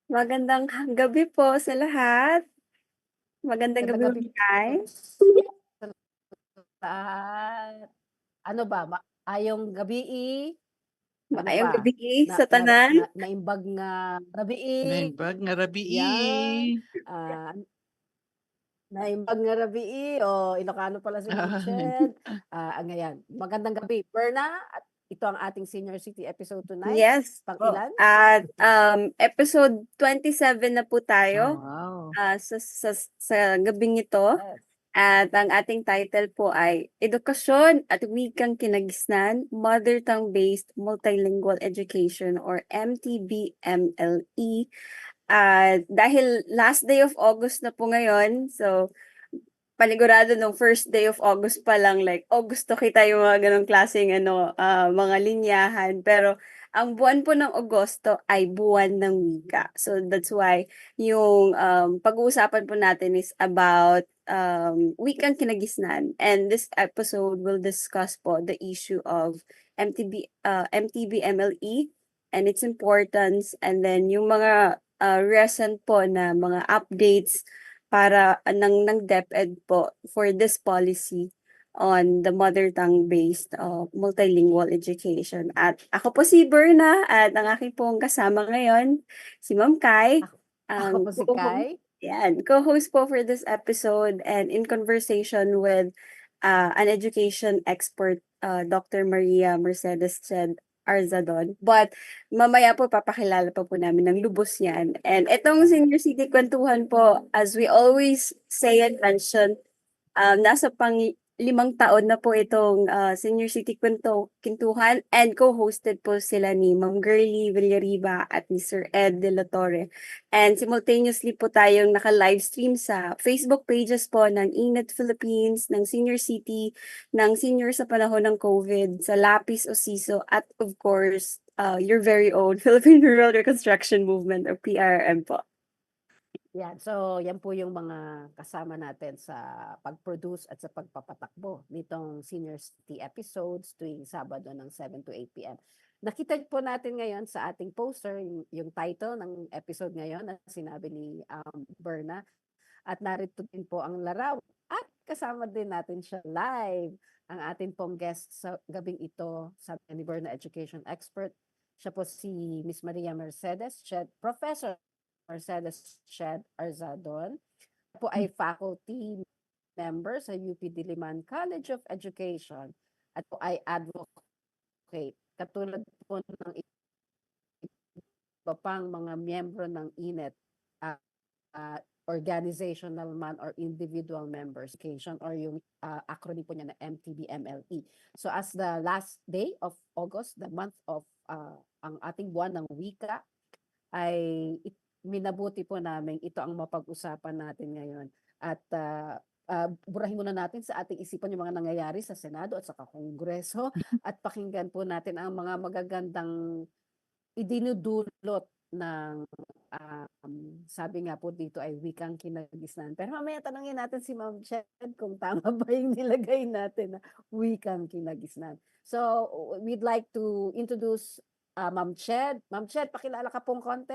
Magandang gabi po sa lahat. Magandang Magandang gabi, gabi Ma'am po Kai. sa lahat. Ano ba, maayong gabii, ano Maayong ba, gabi na sa na tanan. na naimbag nga gabii, Naimbag nga yan, rabii. ah, naimbag nga gabii, o Ilocano pala si Ma'am Ched. Ngayon, magandang gabi, Berna, at ito ang ating Senior City episode tonight. Yes po. Pang-ilan? At episode 27 na po Oh, tayo wow. sa gabing ito. Yes. At ang ating title po ay Edukasyon at Wikang Kinagisnan, Mother Tongue-Based Multilingual Education or MTBMLE. At dahil last day of August na po ngayon, so panigurado nung first day of August pa lang, like, oh, gusto kita yung mga ganong klaseng mga linyahan. Pero ang buwan po ng Agosto ay buwan ng wika. So that's why yung pag-uusapan po natin is about wikang kinagisnan. And this episode will discuss po the issue of MTB-MLE and its importance, and then yung mga recent po na mga updates para ng DepEd po for this policy on the mother tongue-based multilingual education. At ako po si Berna at ang aking pong kasama ngayon, si Ma'am Kai. Ako po si Co-host, Kai. yan, co-host po for this episode and in conversation with an education expert, Dr. Maria Mercedes Ched Arzadon. But mamaya po papakilala pa po namin ng lubos yan. And itong Senior City Kwentuhan po, as we always say and mention, nasa limang taon na po itong Senior City Kwentuhan, and co-hosted po sila ni Ma'am Girlie Villariba at ni Sir Ed De La Torre. And simultaneously po tayong naka-livestream sa Facebook pages po ng Inet Philippines, ng Senior City, ng Senior sa panahon ng COVID, sa Lapis o SISO, at of course, your very own Philippine Rural Reconstruction Movement or PRM po. Yan. So, yan po yung mga kasama natin sa pag-produce at sa pagpapatakbo nitong Senior City episodes tuwing Sabado ng 7 to 8 p.m. Nakita po natin ngayon sa ating poster yung title ng episode ngayon na sinabi ni Berna. At narito din po ang laraw. At kasama din natin siya live. Ang ating pong guest sa gabing ito, sabi ni Berna, education expert. Siya po si Miss Maria Mercedes, Professor Mercedes Ched Arzadon. Po ay faculty member sa UP Diliman College of Education at po ay advocate. Katulad po ng iba pang mga miyembro ng INET, organizational man or individual members education, or yung acronym po niya na MTBMLE. So as the last day of August, the month of ang ating buwan ng wika, ay minabuti po namin ito ang mapag-usapan natin ngayon. At burahin muna natin sa ating isipan yung mga nangyayari sa Senado at sa Kongreso at pakinggan po natin ang mga magagandang idinudulot ng sabi nga po dito ay wikang kinagisnan. Pero mamaya tanongin natin si Ma'am Ched kung tama ba yung nilagay natin na wikang kinagisnan. So, we'd like to introduce Ma'am Ched. Ma'am Ched, pakilala ka pong konti.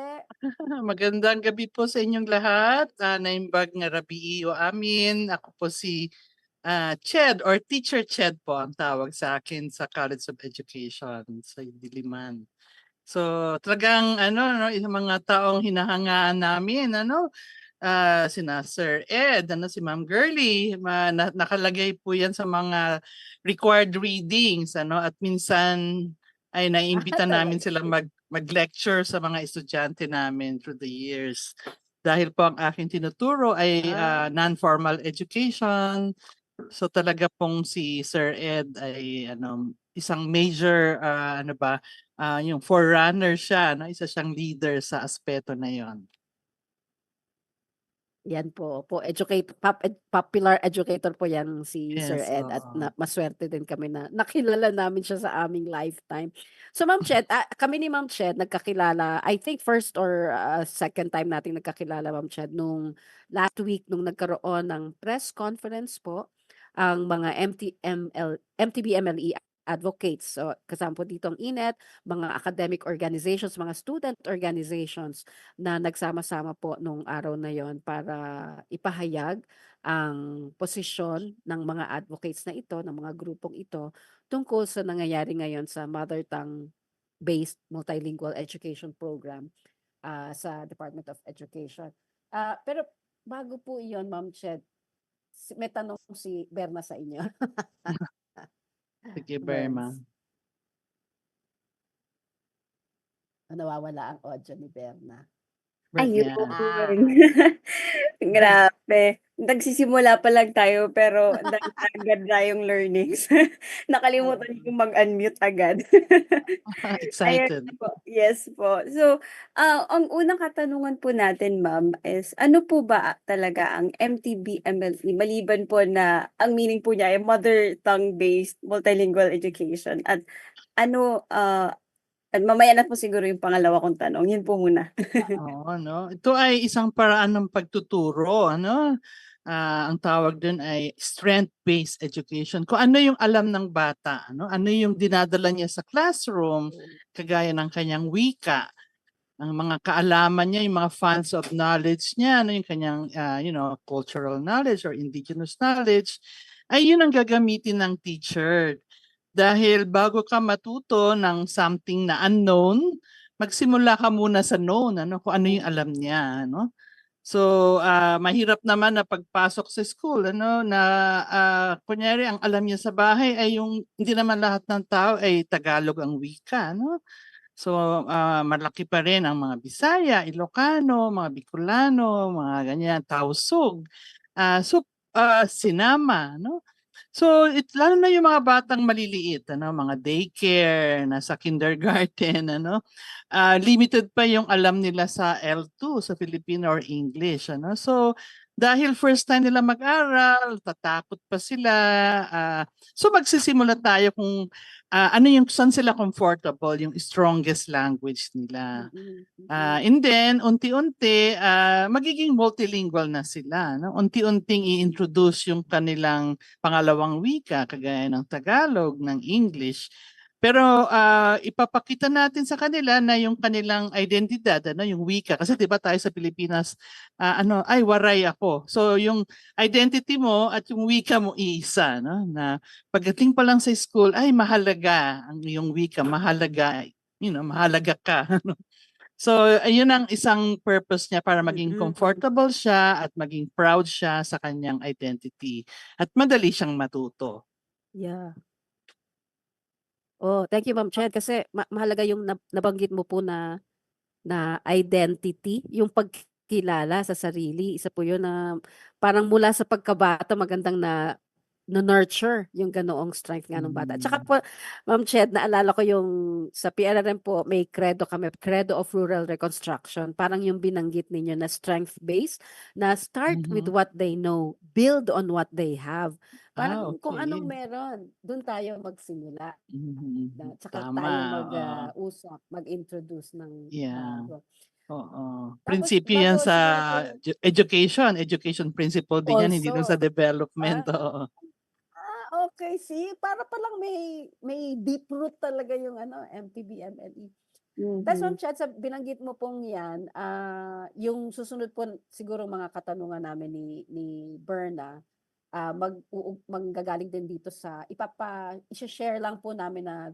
Magandang gabi po sa inyong lahat. Naimbag nga rabii o amin. Ako po si Ched or Teacher Ched po ang tawag sa akin sa College of Education sa Diliman. So talagang yung mga taong hinahangaan namin, sina Sir Ed, si Ma'am Girlie, nakalagay po yan sa mga required readings, at minsan ay naiimbita namin sila mag-lecture sa mga estudyante namin through the years. Dahil po ang aking tinuturo ay non-formal education. So talaga pong si Sir Ed ay isang major yung forerunner siya, isa siyang leader sa aspeto na 'yon. Yan po, popular educator po yan si Sir Yes, Ed, at oo. maswerte din kami na nakilala namin siya sa aming lifetime. So Ma'am Ched, kami ni Ma'am Ched nagkakilala, I think first or second time nating nagkakilala, Ma'am Ched, nung last week nung nagkaroon ng press conference po ang mga MTBMLE advocates. So, kasama po dito ang INET, mga academic organizations, mga student organizations na nagsama-sama po nung araw na yon para ipahayag ang posisyon ng mga advocates na ito, ng mga grupong ito, tungkol sa nangyayari ngayon sa mother tongue-based multilingual education program sa Department of Education. Pero bago po iyon, Ma'am Ched, may tanong si Berna sa inyo. Sige, Berma. Berns. Nawawala ang audio ni Berna. Ayun. Yeah. Grabe. Nagsisimula pa lang tayo pero agad na yung learnings. Nakalimutan Oo. kong mag-unmute agad. Ayan Excited. po. Yes po. So, ang unang katanungan po natin, ma'am, is ano po ba talaga ang MTB-MLE? Maliban po na ang meaning po niya ay mother tongue-based multilingual education. At ano, at mamaya na po siguro yung pangalawa kong tanong. Yun po muna. Oo, no? Ito ay isang paraan ng pagtuturo, ano? Ang tawag dun ay strength-based education. Kung ano yung alam ng bata, ano? Ano yung dinadala niya sa classroom, kagaya ng kanyang wika, ang mga kaalaman niya, yung mga funds of knowledge niya, ano yung kanyang cultural knowledge or indigenous knowledge, ay yun ang gagamitin ng teacher. Dahil bago ka matuto ng something na unknown, magsimula ka muna sa known, ano, kung ano yung alam niya, no? So, mahirap naman na pagpasok sa school, ano, na kunyari ang alam niya sa bahay ay yung hindi naman lahat ng tao ay Tagalog ang wika, no? So, malaki pa rin ang mga Bisaya, Ilocano, mga Bicolano, mga ganyan, Tausug. Sinama, no? So, lalo na yung mga batang maliliit, ano, mga daycare, nasa kindergarten, ano, limited pa yung alam nila sa L2, sa Filipino or English, ano. So, dahil first time nila mag-aral, tatakot pa sila. So, magsisimula tayo kung ano yung saan sila comfortable, yung strongest language nila. And then, unti-unti, magiging multilingual na sila. No? Unti-unting i-introduce yung kanilang pangalawang wika, kagaya ng Tagalog, ng English. Pero ipapakita natin sa kanila na yung kanilang identidad, ano, yung wika. Kasi 'di ba tayo sa Pilipinas, waray ako. So yung identity mo at yung wika mo iisa, no? Na pagdating pa lang sa school, ay mahalaga ang iyong wika, mahalaga, mahalaga ka. So, ayun ang isang purpose niya para maging comfortable siya at maging proud siya sa kanyang identity at madali siyang matuto. Yeah. Oh, thank you, Ma'am Ched, kasi mahalaga yung nabanggit mo po na identity, yung pagkilala sa sarili. Isa po yun na parang mula sa pagkabata magandang na-nurture yung ganoong strength nga ng bata. At saka po, Ma'am Ched, naalala ko yung sa PRRM po, may credo kami, Credo of Rural Reconstruction. Parang yung binanggit ninyo na strength-based, na start with what they know, build on what they have. Parang kung anong Okay. meron, doon tayo magsimula. Tsaka Tama. tayo Oo. mag-usap, mag-introduce ng Yeah. bago. Oo. Tapos Prinsipyo yan bago sa siguro po, education principle din yan, hindi dun sa also, development. Oo. okay, see, para palang may deep root talaga yung MTB-MLE. Tapos Ma'am Chat, sa binanggit mo pong yan, yung susunod po siguro mga katanungan namin ni Berna, manggagaling din dito sa i-share lang po namin na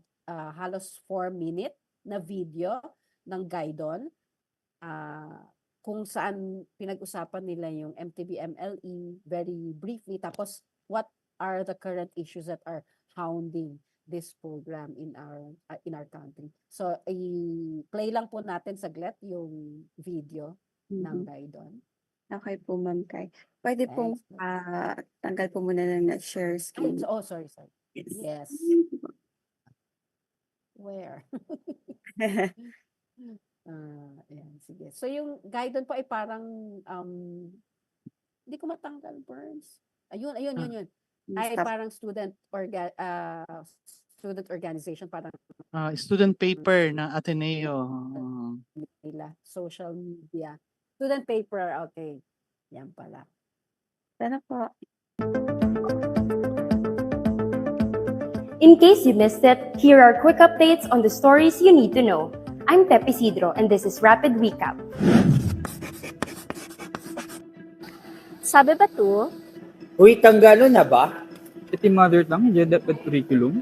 halos 4-minute na video ng Guidon, kung saan pinag-usapan nila yung MTB-MLE very briefly, tapos what are the current issues that are hounding this program in our country. So, i-play lang po natin saglit yung video ng Guidon. Okay po, Ma'am Kai. Pwede pong tanggal po muna ng share screen. Sorry. Yes. Yes. Where? Ayan, sige. So yung Guidon po ay parang hindi ko matanggal, Burns. Ayun. Ay parang student organization, parang Student paper ng Ateneo. nila, social media. Student paper, okay. Yan pala. Sana po. In case you missed it, here are quick updates on the stories you need to know. I'm Tep Isidro, and this is Rapid Recap. Sabi ba to? Uy, tanggalo na ba? Iti mother tongue, hindi dapat curriculum.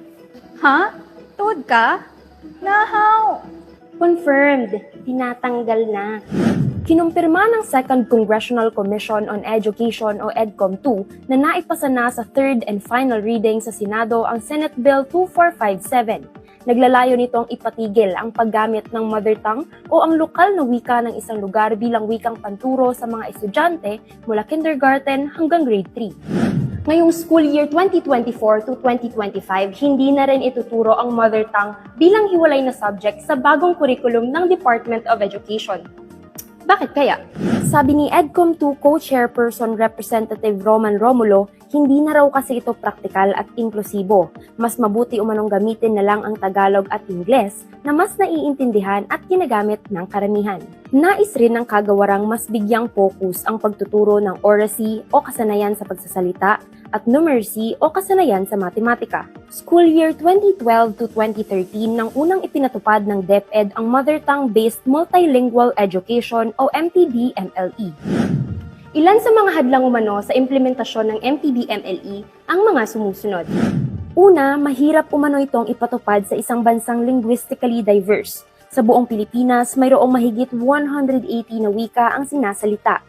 Ha? Tuod ka? Nahaw! Confirmed, tinatanggal na. Kinumpirma ng Second Congressional Commission on Education o EDCOM-2 na naipasa na sa third and final reading sa Senado ang Senate Bill 2457. Naglalayo nitong ipatigil ang paggamit ng mother tongue o ang lokal na wika ng isang lugar bilang wikang panturo sa mga estudyante mula kindergarten hanggang grade 3. Ngayong school year 2024 to 2025, hindi na rin ituturo ang mother tongue bilang hiwalay na subject sa bagong curriculum ng Department of Education. Bakit kaya? Sabi ni EDCOM-2 Co-Chairperson Representative Roman Romulo, hindi na raw kasi ito praktikal at inklusibo. Mas mabuti umanong gamitin na lang ang Tagalog at Ingles na mas naiintindihan at ginagamit ng karamihan. Nais rin ng kagawarang mas bigyang focus ang pagtuturo ng oracy o kasanayan sa pagsasalita at numeracy o kasanayan sa matematika. School year 2012 to 2013 nang unang ipinatupad ng DepEd ang Mother Tongue-Based Multilingual Education o MTD-MLE. Ilan sa mga hadlang umano sa implementasyon ng MTD-MLE ang mga sumusunod. Una, mahirap umano itong ipatupad sa isang bansang linguistically diverse. Sa buong Pilipinas, mayroong mahigit 180 na wika ang sinasalita.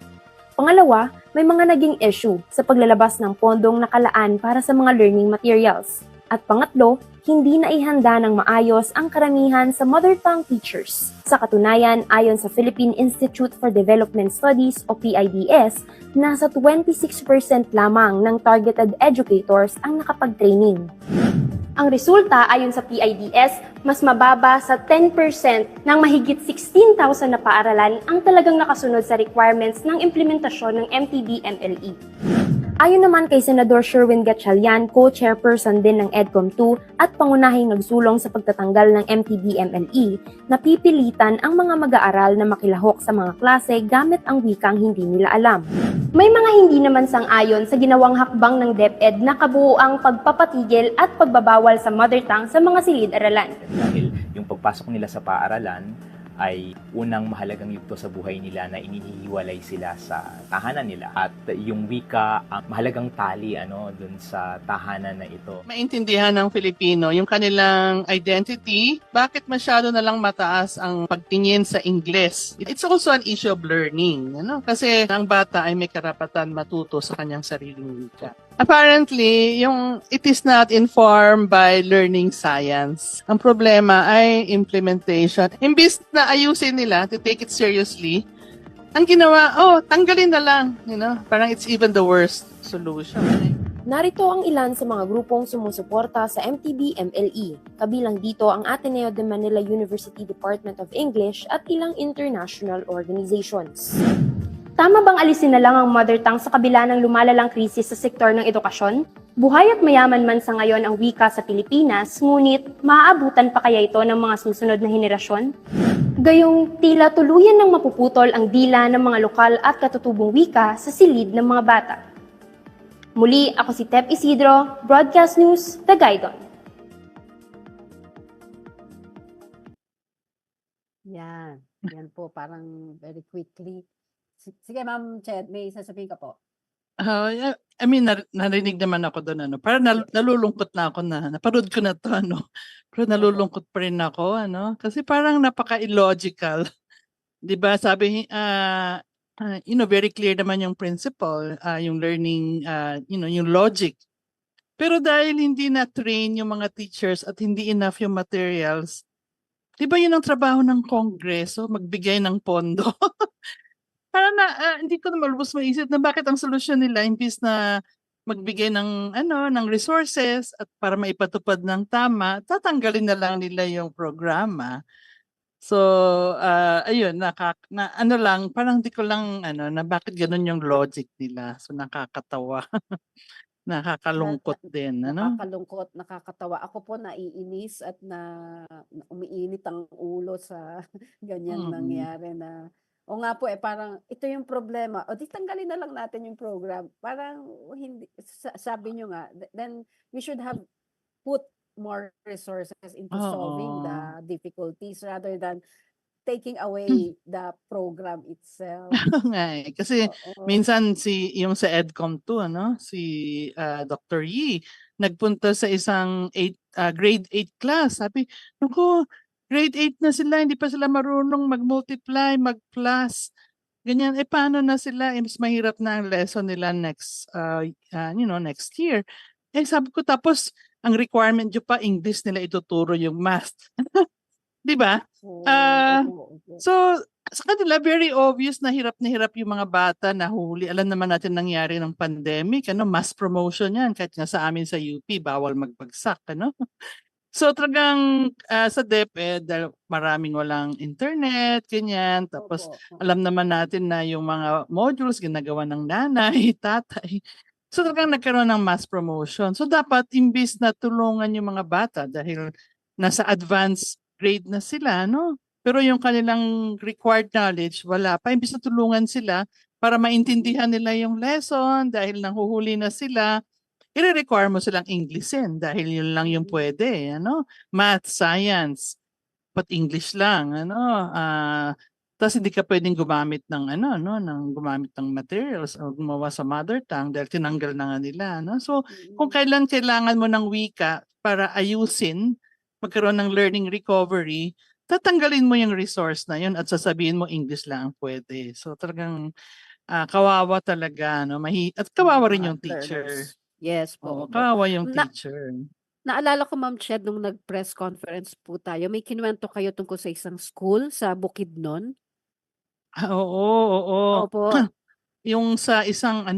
Pangalawa, may mga naging issue sa paglalabas ng pondong nakalaan para sa mga learning materials. At pangatlo, hindi na ihanda ng maayos ang karamihan sa mother tongue teachers. Sa katunayan, ayon sa Philippine Institute for Development Studies o PIDS, nasa 26% lamang ng targeted educators ang nakapag-training. Ang resulta ayon sa PIDS, mas mababa sa 10% ng mahigit 16,000 na paaralan ang talagang nakasunod sa requirements ng implementasyon ng MTD-MLE. Ayon naman kay Senador Sherwin Gatchalian, co-chairperson din ng EDCOM-2 at pangunahing nagsulong sa pagtatanggal ng MTD-MLE, napipilitan ang mga mag-aaral na makilahok sa mga klase gamit ang wikang hindi nila alam. May mga hindi naman sang-ayon sa ginawang hakbang ng DepEd na kabuuang pagpapatigil at pagbabawal sa mother tongue sa mga silid-aralan. Dahil yung pagpasok nila sa paaralan ay unang mahalagang yugto sa buhay nila na inihiwalay sila sa tahanan nila. At yung wika, ang mahalagang tali dun sa tahanan na ito. Maintindihan ng Filipino yung kanilang identity, bakit masyado na lang mataas ang pagtingin sa Ingles. It's also an issue of learning, kasi ang bata ay may karapatan matuto sa kanyang sariling wika. Apparently, it is not informed by learning science. Ang problema ay implementation. Imbis na ayusin nila to take it seriously, ang ginawa, tanggalin na lang. Parang it's even the worst solution. Narito ang ilan sa mga grupong sumusuporta sa MTD-MLE. Kabilang dito ang Ateneo de Manila University Department of English at ilang international organizations. Tama bang alisin na lang ang mother tongue sa kabila ng lumalalang krisis sa sektor ng edukasyon? Buhay at mayaman man sa ngayon ang wika sa Pilipinas, ngunit maaabutan pa kaya ito ng mga susunod na henerasyon? Gayong tila tuluyan ng mapuputol ang dila ng mga lokal at katutubong wika sa silid ng mga bata. Muli, ako si Tep Isidro, Broadcast News, The Guidon. Yan po, parang very quickly. Sige, Ma'am Ched, may sasabihin ka po. Yeah, I mean, narinig naman ako doon, parang nalulungkot na ako na, naparod ko na to, pero nalulungkot pa rin ako, kasi parang napaka-illogical. Di ba, sabi, very clear naman yung principle, yung learning, yung logic. Pero dahil hindi na-train yung mga teachers at hindi enough yung materials, di ba yun ang trabaho ng Kongreso, magbigay ng pondo? Parang hindi ko na malubos maisip na bakit ang solusyon nila imbis na magbigay ng ng resources at para maipatupad ng tama, tatanggalin na lang nila yung programa. So, ayun, parang di ko lang na bakit ganun yung logic nila. So nakakatawa. Nakakalungkot din, Nakakalungkot, nakakatawa. Ako po naiinis at umiinit ang ulo sa ganyang nangyari na o nga po parang ito yung problema. O di tanggalin na lang natin yung program. Parang hindi sabi nyo nga, then we should have put more resources into solving Oo. the difficulties rather than taking away the program itself. Oo nga eh. Kasi Oo. minsan yung sa EDCOM 2, si Dr. Yi, nagpunta sa isang grade 8 class. Sabi, naku, grade 8 na sila, hindi pa sila marunong mag-multiply, mag-plus. Ganyan, paano na sila? Mas mahirap na ang lesson nila next year. Sabi ko, tapos, ang requirement nyo pa, English nila ituturo yung math. Di ba? Oo, Ah, opo, opo. So, sa kanila, very obvious na hirap yung mga bata na huli. Alam naman natin nangyari ng pandemic, mass promotion yan. Kahit nga sa amin sa UP, bawal magbagsak, So, talagang sa DepEd, dahil maraming walang internet, ganyan. Tapos, Opo. alam naman natin na yung mga modules ginagawa ng nanay, tatay. So, talagang nagkaroon ng mass promotion. So, dapat, imbis na tulungan yung mga bata dahil nasa advanced grade na sila, Pero yung kanilang required knowledge, wala pa. Imbis na tulungan sila para maintindihan nila yung lesson dahil nanghuhuli na sila, i-require mo silang Englishin dahil yun lang yung pwede, Math, science, but English lang, tapos hindi ka pwedeng gumamit ng gumamit ng materials o gumawa sa mother tongue dahil tinanggal na nga nila, So, kung kailan kailangan mo ng wika para ayusin, magkaroon ng learning recovery, tatanggalin mo yung resource na yun at sasabihin mo English lang ang pwede. So, talagang kawawa talaga, at kawawa rin Mga yung teacher. learners. Yes Oo, po, opo. kawawa yung Na teacher. naalala ko, Ma'am Ched, nung nag-press conference po tayo, may kinuwento kayo tungkol sa isang school sa Bukidnon? Oo, oo. Opo. Yung sa isang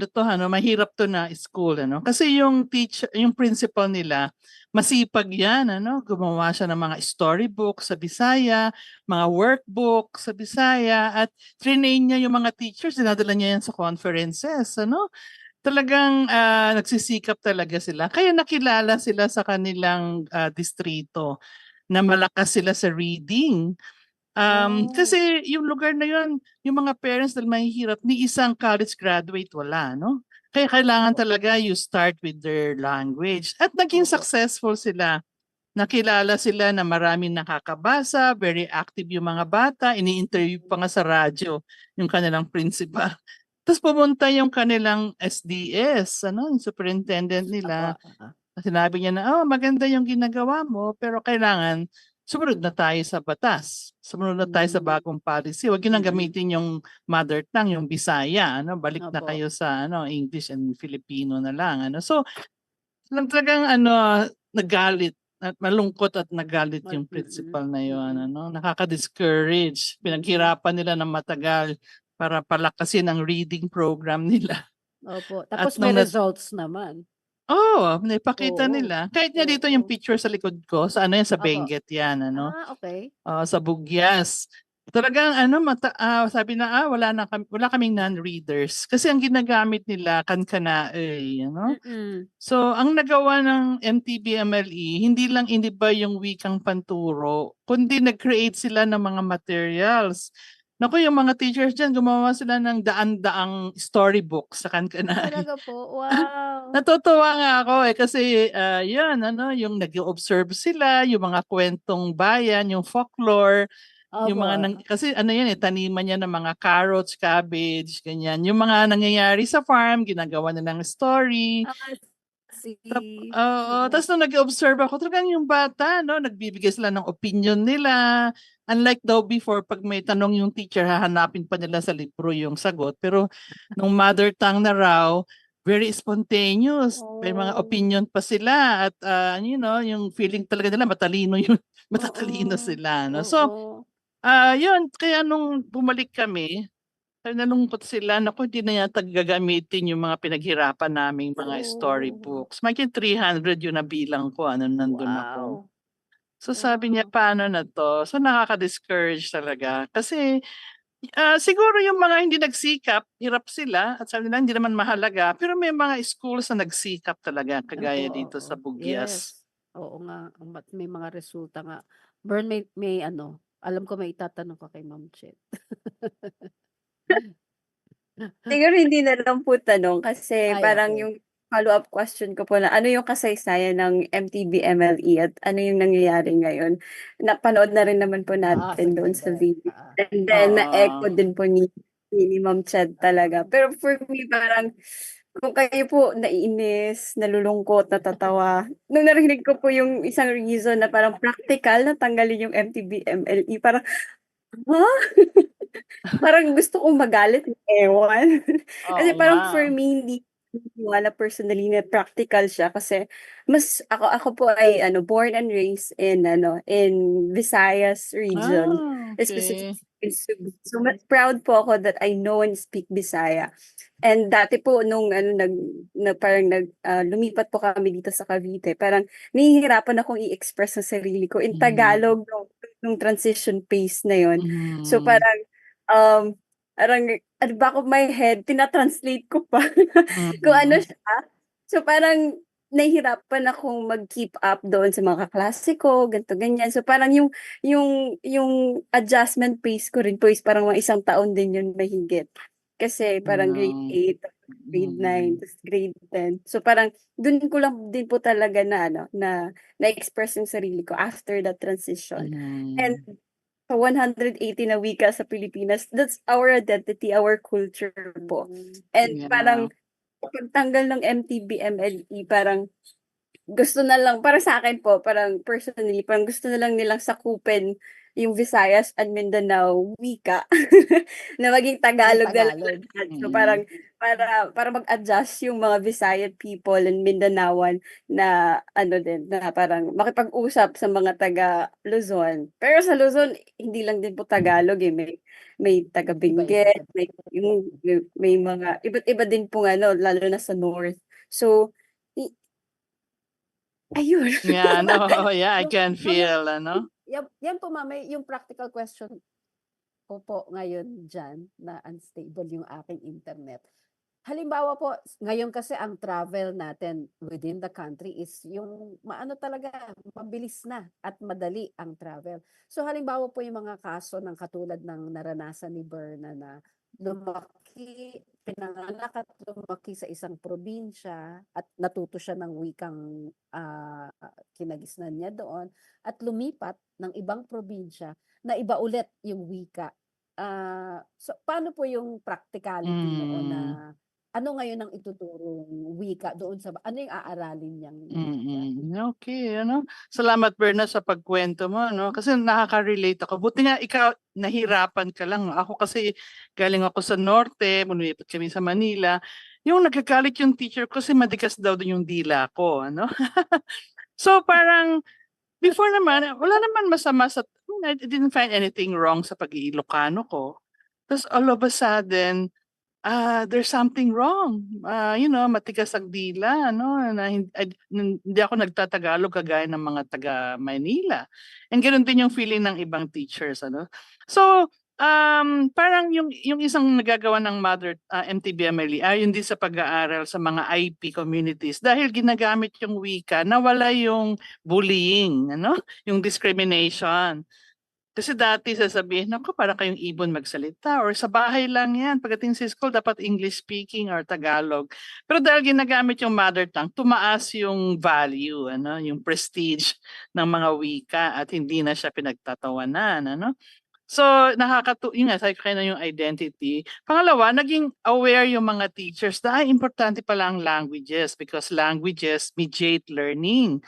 mahirap to na school, Kasi yung teacher, yung principal nila, masipag yan, Gumawa siya ng mga storybook sa Bisaya, mga workbook sa Bisaya, at train niya yung mga teachers, dinadala niya yan sa conferences, Talagang nagsisikap talaga sila. Kaya nakilala sila sa kanilang distrito na malakas sila sa reading. Oh. Kasi yung lugar na yun, yung mga parents dahil mahihirap, ni isang college graduate wala, Kaya kailangan talaga you start with their language. At naging Opo. successful sila. Nakilala sila na maraming nakakabasa, very active yung mga bata, ini-interview pa nga sa radyo yung kanilang principal. Tapos pumunta yung kanilang SDS, yung superintendent nila. Opo. Sinabi niya na, maganda yung ginagawa mo, pero kailangan sumunod na tayo sa batas. Sumunod na tayo sa bagong policy. Huwag nang gamitin yung mother tongue, yung Bisaya. Balik na Opo. kayo sa English and Filipino na lang. So, talagang nagalit at malungkot at nagalit yung principal na yun. Nakaka-discourage. Pinaghirapan nila ng matagal para palakasin ang reading program nila. Opo. At Tapos may results naman. naipakita Oo. nila. Kahit nga dito yung Oo. picture sa likod ko, sa sa Opo. Benguet yan, Okay. sa Bugyas. Talagang sabi na wala kaming non-readers kasi ang ginagamit nila kankanaey, Mm. So ang nagawa ng MTBMLE hindi ba yung wikang panturo kundi nag-create sila ng mga materials. Naku, yung mga teachers diyan gumawa sila ng daan-daang storybook sa kankanaey. Talaga po? Wow. Natutuwa nga ako kasi yun yung nag-observe sila, yung mga kwentong bayan, yung folklore, yung Opo. mga kasi yan taniman niya ng mga carrots, cabbage, ganyan. Yung mga nangyayari sa farm, ginagawa nilang story. See. Oo, tapos nung nag-observe ako, talagang yung bata, nagbibigay sila ng opinion nila. Unlike daw before, pag may tanong yung teacher, hahanapin pa nila sa libro yung sagot. Pero nung mother tongue na raw, very spontaneous. May mga opinion pa sila at yung feeling talaga nila matalino yun. Matatalino sila, So, Oo. yun, kaya nung bumalik kami, nalungkot sila, naku, hindi na yata gagamitin yung mga pinaghirapan naming mga storybooks. Maging 300 yung nabilang ko, nandun ako. Wow. So sabi niya, paano na to? So nakaka-discourage talaga. Kasi siguro yung mga hindi nagsikap, hirap sila at sabi nila hindi naman mahalaga. Pero may mga schools na nagsikap talaga, kagaya Opo, dito sa oo. Bugyas. Yes. Oo nga. May mga resulta nga. Bern, may alam ko may itatanong ka kay Ma'am Chet. Siguro hindi na lang po tanong kasi Ay, parang okay. yung follow-up question ko po na ano yung kasaysayan ng MTB-MLE at ano yung nangyayari ngayon? Napanood na rin naman po natin doon sa sige. video. And then, na-echo Oo. din po ni Ma'am Ched talaga. Pero for me, parang kung kayo po naiinis, nalulungkot, natatawa, nung narinig ko po yung isang reason na parang practical na tanggalin yung MTB-MLE, parang, ha? Parang gusto kong magalit, ewan. Kasi Oo nga. parang for me, hindi wala personally na practical siya kasi mas ako po ay born and raised in Visayas region, Okay. specifically in Subi. So mas proud po ako that I know and speak Bisaya. And dati po nung lumipat po kami dito sa Cavite, parang nahihirapan akong i-express ang sarili ko in Mhm. Tagalog nung transition phase na yon. So Mhm. parang um parang at the back of my head, tina-translate ko pa kung ano Mhm. siya. So parang nahihirapan akong mag-keep up doon sa mga kaklase ko, ganito, ganyan. So parang yung adjustment pace ko rin po is parang mga 1 taon din yun mahigit. Kasi parang grade No. 8, grade 9, Mhm. tapos grade 10. So parang dun ko lang din po talaga na-express yung sarili ko after that transition. And Mhm. sa 180 na wika sa Pilipinas, that's our identity, our culture po. And Yeah. parang pagtanggal ng MTB-MLE, parang gusto na lang, para sa akin po, parang personally, parang gusto na lang nilang sakupin yung Visayas and Mindanao wika na maging Ng Tagalog na lang Tagalog. lahat. So Mhm. parang para mag-adjust yung mga Visayan people and Mindanaoan na din, na parang makipag-usap sa mga taga Luzon. Pero sa Luzon, hindi lang din po Tagalog eh. May taga Iba-iba. Benguet, may mga iba't iba din po lalo na sa North. So, ayun. Yeah, no, yeah, I Yung can mga feel, ano? yan po ma'am, yung practical question ko po ngayon diyan na unstable yung aking internet. Halimbawa po, ngayon kasi ang travel natin within the country is yung maano talaga, mabilis na at madali ang travel. So halimbawa po yung mga kaso ng katulad ng naranasan ni Berna na pinanganak at lumaki sa isang probinsya at natuto siya ng wikang kinagisnan niya doon at lumipat ng ibang probinsya na iba ulit yung wika. So paano po yung practicality noon na Mm. ano ngayon ang ituturong wika doon sa ano yung aaralin niyang wika? Okay, ano? Salamat, Berna, sa pagkuwento mo, 'no? Kasi nakaka-relate ako. Buti nga ikaw nahirapan ka lang. Ako kasi galing ako sa norte, lumipat kami sa Manila. Yung nagagalit yung teacher ko kasi matigas daw dun yung dila ko, ano? So parang before naman, wala naman masama I didn't find anything wrong sa pag-iilocano ko. Tapos all of a sudden, there's something wrong. Matigas ang dila, ano, na hindi ako nagtatagalog kagaya ng mga taga Maynila. And gano'n din yung feeling ng ibang teachers, ano. So, parang yung isang nagagawa ng MTBMLE ay yun din sa pag-aaral sa mga IP communities dahil ginagamit yung wika, nawala yung bullying, ano, yung discrimination. Kasi dati sasabihin, "Naku, para kayong ibon magsalita," or "Sa bahay lang 'yan, pagdating sa school dapat English speaking or Tagalog." Pero dahil ginagamit yung mother tongue, tumaas yung value, ano, yung prestige ng mga wika at hindi na siya pinagtatawanan, ano. So, yun nga, sabi ko kanina yung identity. Pangalawa, naging aware yung mga teachers na, importante pala ang languages because languages mediate learning.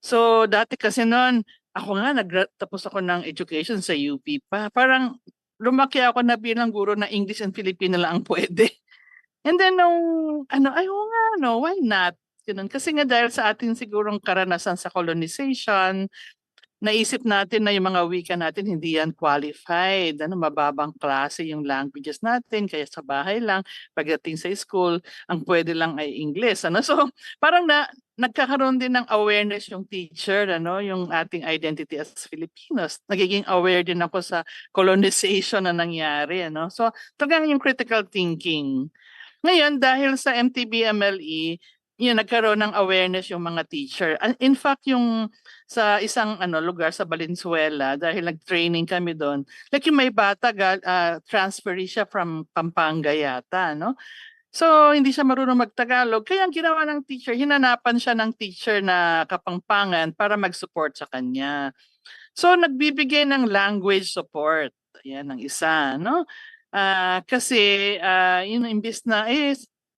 So, dati kasi no'n, ako nga tapos ako ng education sa UP pa. Parang lumaki ako na bilang guro na English and Filipino lang ang puwede. And then nung ay oo nga 'no, why not? Gano'n. Kasi nga dahil sa ating sigurong karanasan sa colonization, naisip natin na yung mga wika natin hindi yan qualified, mababang klase yung languages natin kaya sa bahay lang, pagdating sa school, ang pwede lang ay English, ano. So, parang nagkakaroon din ng awareness yung teacher, yung ating identity as Filipinos. Nagiging aware din ako sa colonization na nangyari, ano. So, talagang yung critical thinking. Ngayon dahil sa MTB-MLE, yun nagkaroon ng awareness yung mga teacher. In fact, yung sa isang lugar sa Valenzuela, dahil nag-training kami doon, like yung may bata transferee siya from Pampanga yata, no? So, hindi siya marunong mag-Tagalog. Kaya ang ginawa ng teacher, hinanapan siya ng teacher na Kapampangan para mag-support sa kanya. So, nagbibigay ng language support. Ayan ang isa, no? Kasi, imbis na,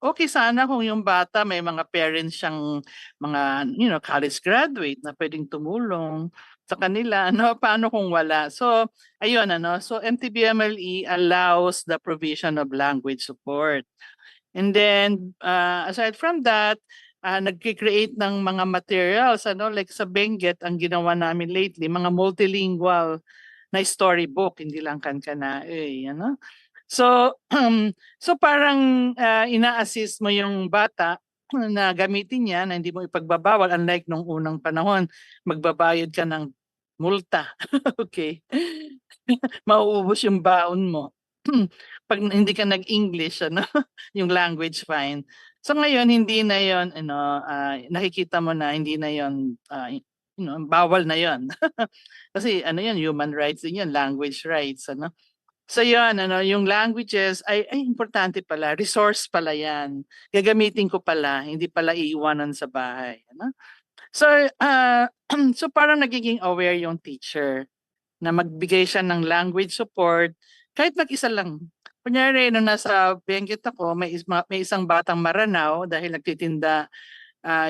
okay sana kung yung bata may mga parents siyang mga, college graduate na pwedeng tumulong sa kanila, no? Paano kung wala? So, ayun, So, MTBMLE allows the provision of language support. And then, aside from that, nagki-create ng mga materials, like sa Benguet, ang ginawa namin lately, mga multilingual na storybook, hindi lang kan-kanae, So, so parang ina-assist mo yung bata na gamitin niya na hindi mo ipagbabawal, unlike nung unang panahon, magbabayad ka ng multa. Okay. Mauubos yung baon mo. Pag hindi ka nag-English, yung language fine. So ngayon hindi na 'yon, nakikita mo na hindi na 'yon, bawal na 'yon. Kasi 'yon, human rights din 'yon, language rights, So 'yon, yung languages ay importante pala, resource pala 'yan. Gagamitin ko pala, hindi pala iiwanan sa bahay, So, so parang nagiging aware yung teacher na magbigay siya ng language support kahit mag-isa lang. Kunyari nung nasa Benguet ako, may isang batang Maranao dahil nagtitinda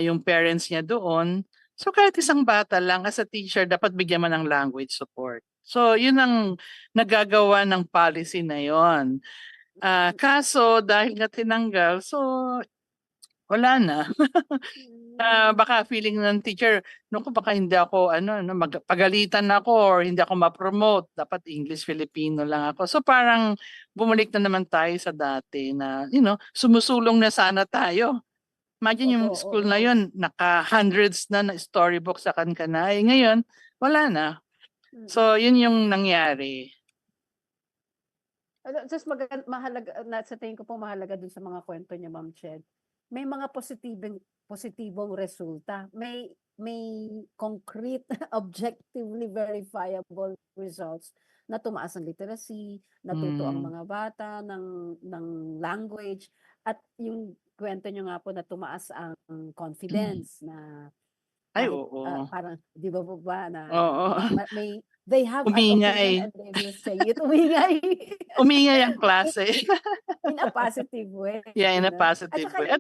yung parents niya doon. So kahit isang bata lang as a teacher dapat bigyan mo ng language support. So yun ang nagagawa ng policy na yon. Kaso dahil nga tinanggal, so wala na. Baka feeling ng teacher, naku baka hindi ako pagalitan ako or hindi ako ma-promote, dapat English Filipino lang ako. So parang bumalik na naman tayo sa dati na sumusulong na sana tayo. Imagine yung Opo, school na oo. yun, naka-hundreds na storybook sa kan-kanay. Ngayon, wala na. So yun yung nangyari. Just mahalaga, sa tingin ko po mahalaga dun sa mga kwento niya, Ma'am Ched. May mga positibong resulta. May concrete, objectively verifiable results na tumaas ang literacy, natuto ang mga bata ng language, at yung kwento niyo nga po na tumaas ang confidence na Ay, kahit oo. parang, di ba po ba, na Oo. they have an Umingay. opinion and they will say it. Umingay. Umingay ang klase. In a positive way. Yeah, in a no? At positive saka way.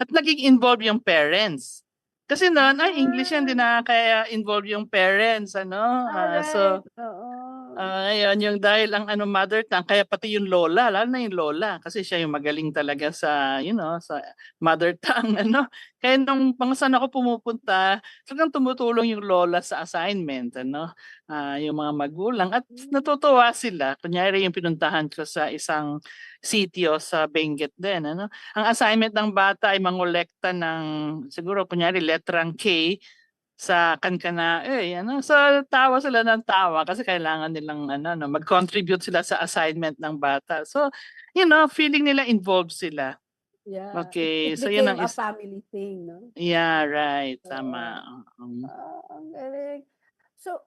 At naging involved yung parents. Kasi noon, English yan, di na kaya involve yung parents, So, Alright. Oo. ngayon, yung dahil ang mother tongue, kaya pati yung lola, lalo na yung lola, kasi siya yung magaling talaga sa, sa mother tongue, Kaya nung mga saan ako pumupunta, talagang tumutulong yung lola sa assignment, yung mga magulang. At natutuwa sila. Kunyari yung pinuntahan ko sa isang sitio sa Benguet din, Ang assignment ng bata ay mangolekta ng, siguro, kunyari, letrang K, sa kan-kanae, So tawa sila ng tawa kasi kailangan nilang mag-contribute sila sa assignment ng bata. So, feeling nila involved sila. Yeah. Okay, It so yun became ang a family thing, no? Yeah, right, Oo. tama. Ang galing. So,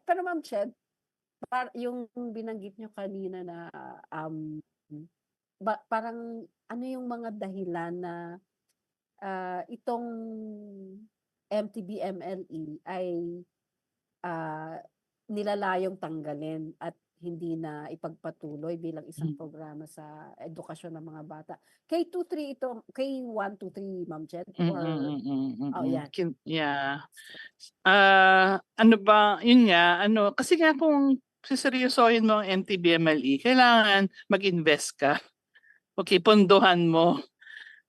pero Ma'am Ched, yung binanggit nyo kanina na parang ano yung mga dahilan na itong MTBMLE ay nilalayong tanggalin at hindi na ipagpatuloy bilang isang programa sa edukasyon ng mga bata. K2-3 ito, K1-3, Ma'am Ched? Or, yan. Yeah. Ano ba, yun nga, kasi nga kung siseryosohin mo ang MTBMLE, kailangan mag-invest ka. Okay, pondohan mo.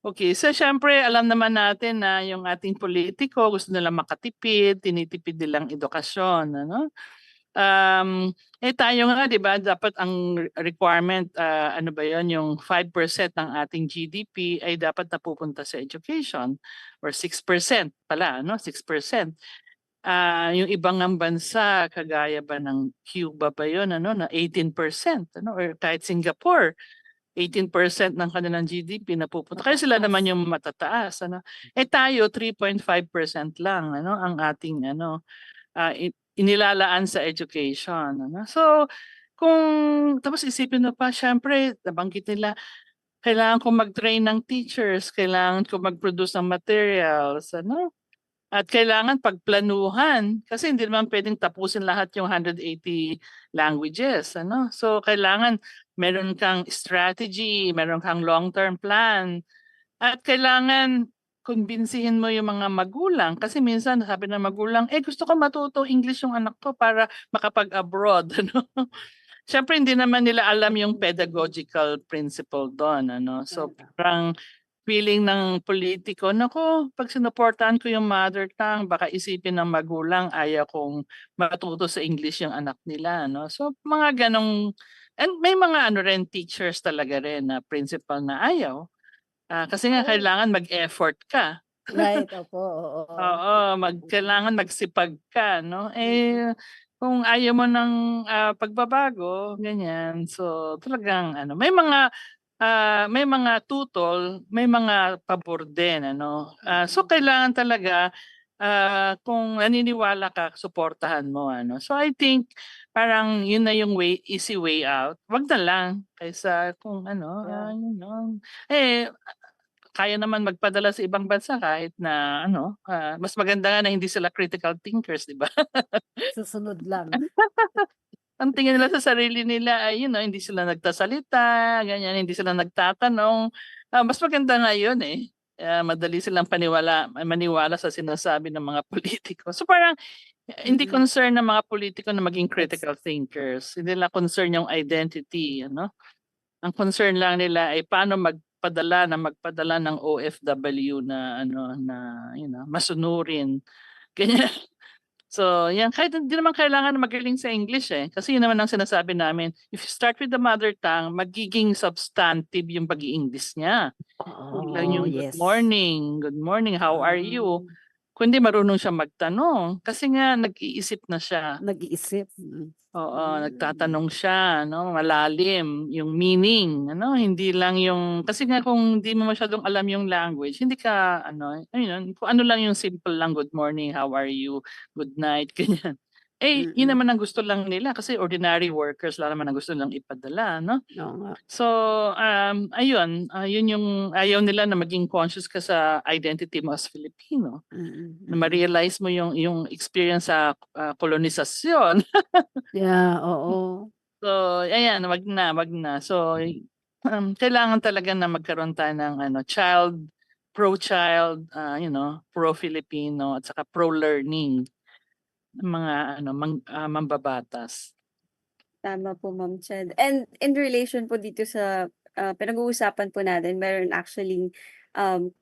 Okay, so syempre alam naman natin na yung ating politiko gusto nila makatipid, tinitipid nilang edukasyon, tayo nga 'di ba, dapat ang requirement ano ba 'yon, yung 5% ng ating GDP ay dapat napupunta sa education or 6% pala, 6%. Yung ibang ng bansa kagaya ba ng Cuba ba 'yon, na 18%, or kahit Singapore 18% ng kanilang GDP napupunta. Kaya sila naman yung matataas. Tayo 3.5% lang ang ating inilalaan sa education. So kung tapos isipin mo pa, syempre nabanggit nila kailangan ko mag-train ng teachers, kailangan ko mag-produce ng materials, ano? At kailangan pagplanuhan kasi hindi naman pwedeng tapusin lahat yung 180 languages, ano? So kailangan meron kang strategy, meron kang long-term plan, at kailangan kumbinsihin mo yung mga magulang kasi minsan sabi ng magulang, gusto ko matuto English yung anak ko para makapag-abroad, ano? Siyempre hindi naman nila alam yung pedagogical principle doon, ano? So parang feeling ng politiko, naku, pag sinuportahan ko yung mother tongue, baka isipin ng magulang ayaw kong matuto sa English yung anak nila, no? So mga ganong, and may mga ano rin teachers talaga rin na principal na ayaw. Kasi nga kailangan mag-effort ka. Right, opo, oo. Oo, kailangan magsipag ka, no? Kung ayaw mo ng pagbabago, ganyan. So talagang ano, may mga tutol, may mga pabor din, ano. So kailangan talaga kung naniniwala ka, suportahan mo, ano. So I think parang yun na yung easy way out. Wag na lang kaysa kung ano, Yeah. yun lang. Kaya naman magpadala sa ibang bansa kahit na ano, mas maganda nga na hindi sila critical thinkers, 'di ba? Susunod lang. Ang tingin nila sa sarili nila ay hindi sila nagsasalita, ganyan, hindi sila nagtatanong. Mas maganda nga yun, madali silang maniwala sa sinasabi ng mga politiko. So parang hindi Mm. concern ng mga politiko na maging Yes. critical thinkers. Hindi nila concern yung identity, ano? Ang concern lang nila ay paano magpadala ng OFW na ano na masunurin, ganyan. So, yan kahit hindi naman kailangan magaling sa English kasi yun naman ang sinasabi namin, if you start with the mother tongue, magiging substantive yung pag-i-English niya. Huwag lang Oh, yung yes. good morning, how are you? Kundi marunong siya magtanong kasi nga nag-iisip na siya. Nag-iisip. Oo, nagtatanong siya, no, malalim yung meaning, ano, hindi lang yung kasi nga kung hindi mo masyadong alam yung language, hindi ka ano, ayun, kung ano lang yung simple lang, good morning, how are you, good night, ganyan. Yun naman ang gusto lang nila kasi ordinary workers lang naman ang gusto nilang ipadala, no? Oo nga. So, ayun, yun yung ayaw nila na maging conscious ka sa identity mo as Filipino. Na ma-realize mo yung experience sa kolonisasyon. Yeah, oo. So, ayan, wag na. So, kailangan talaga na magkaroon tayo ng pro-child, pro-Filipino at saka pro-learning ng mga mambabatas. Tama po, Ma'am Ched. And in relation po dito sa pinag-uusapan po natin, meron actually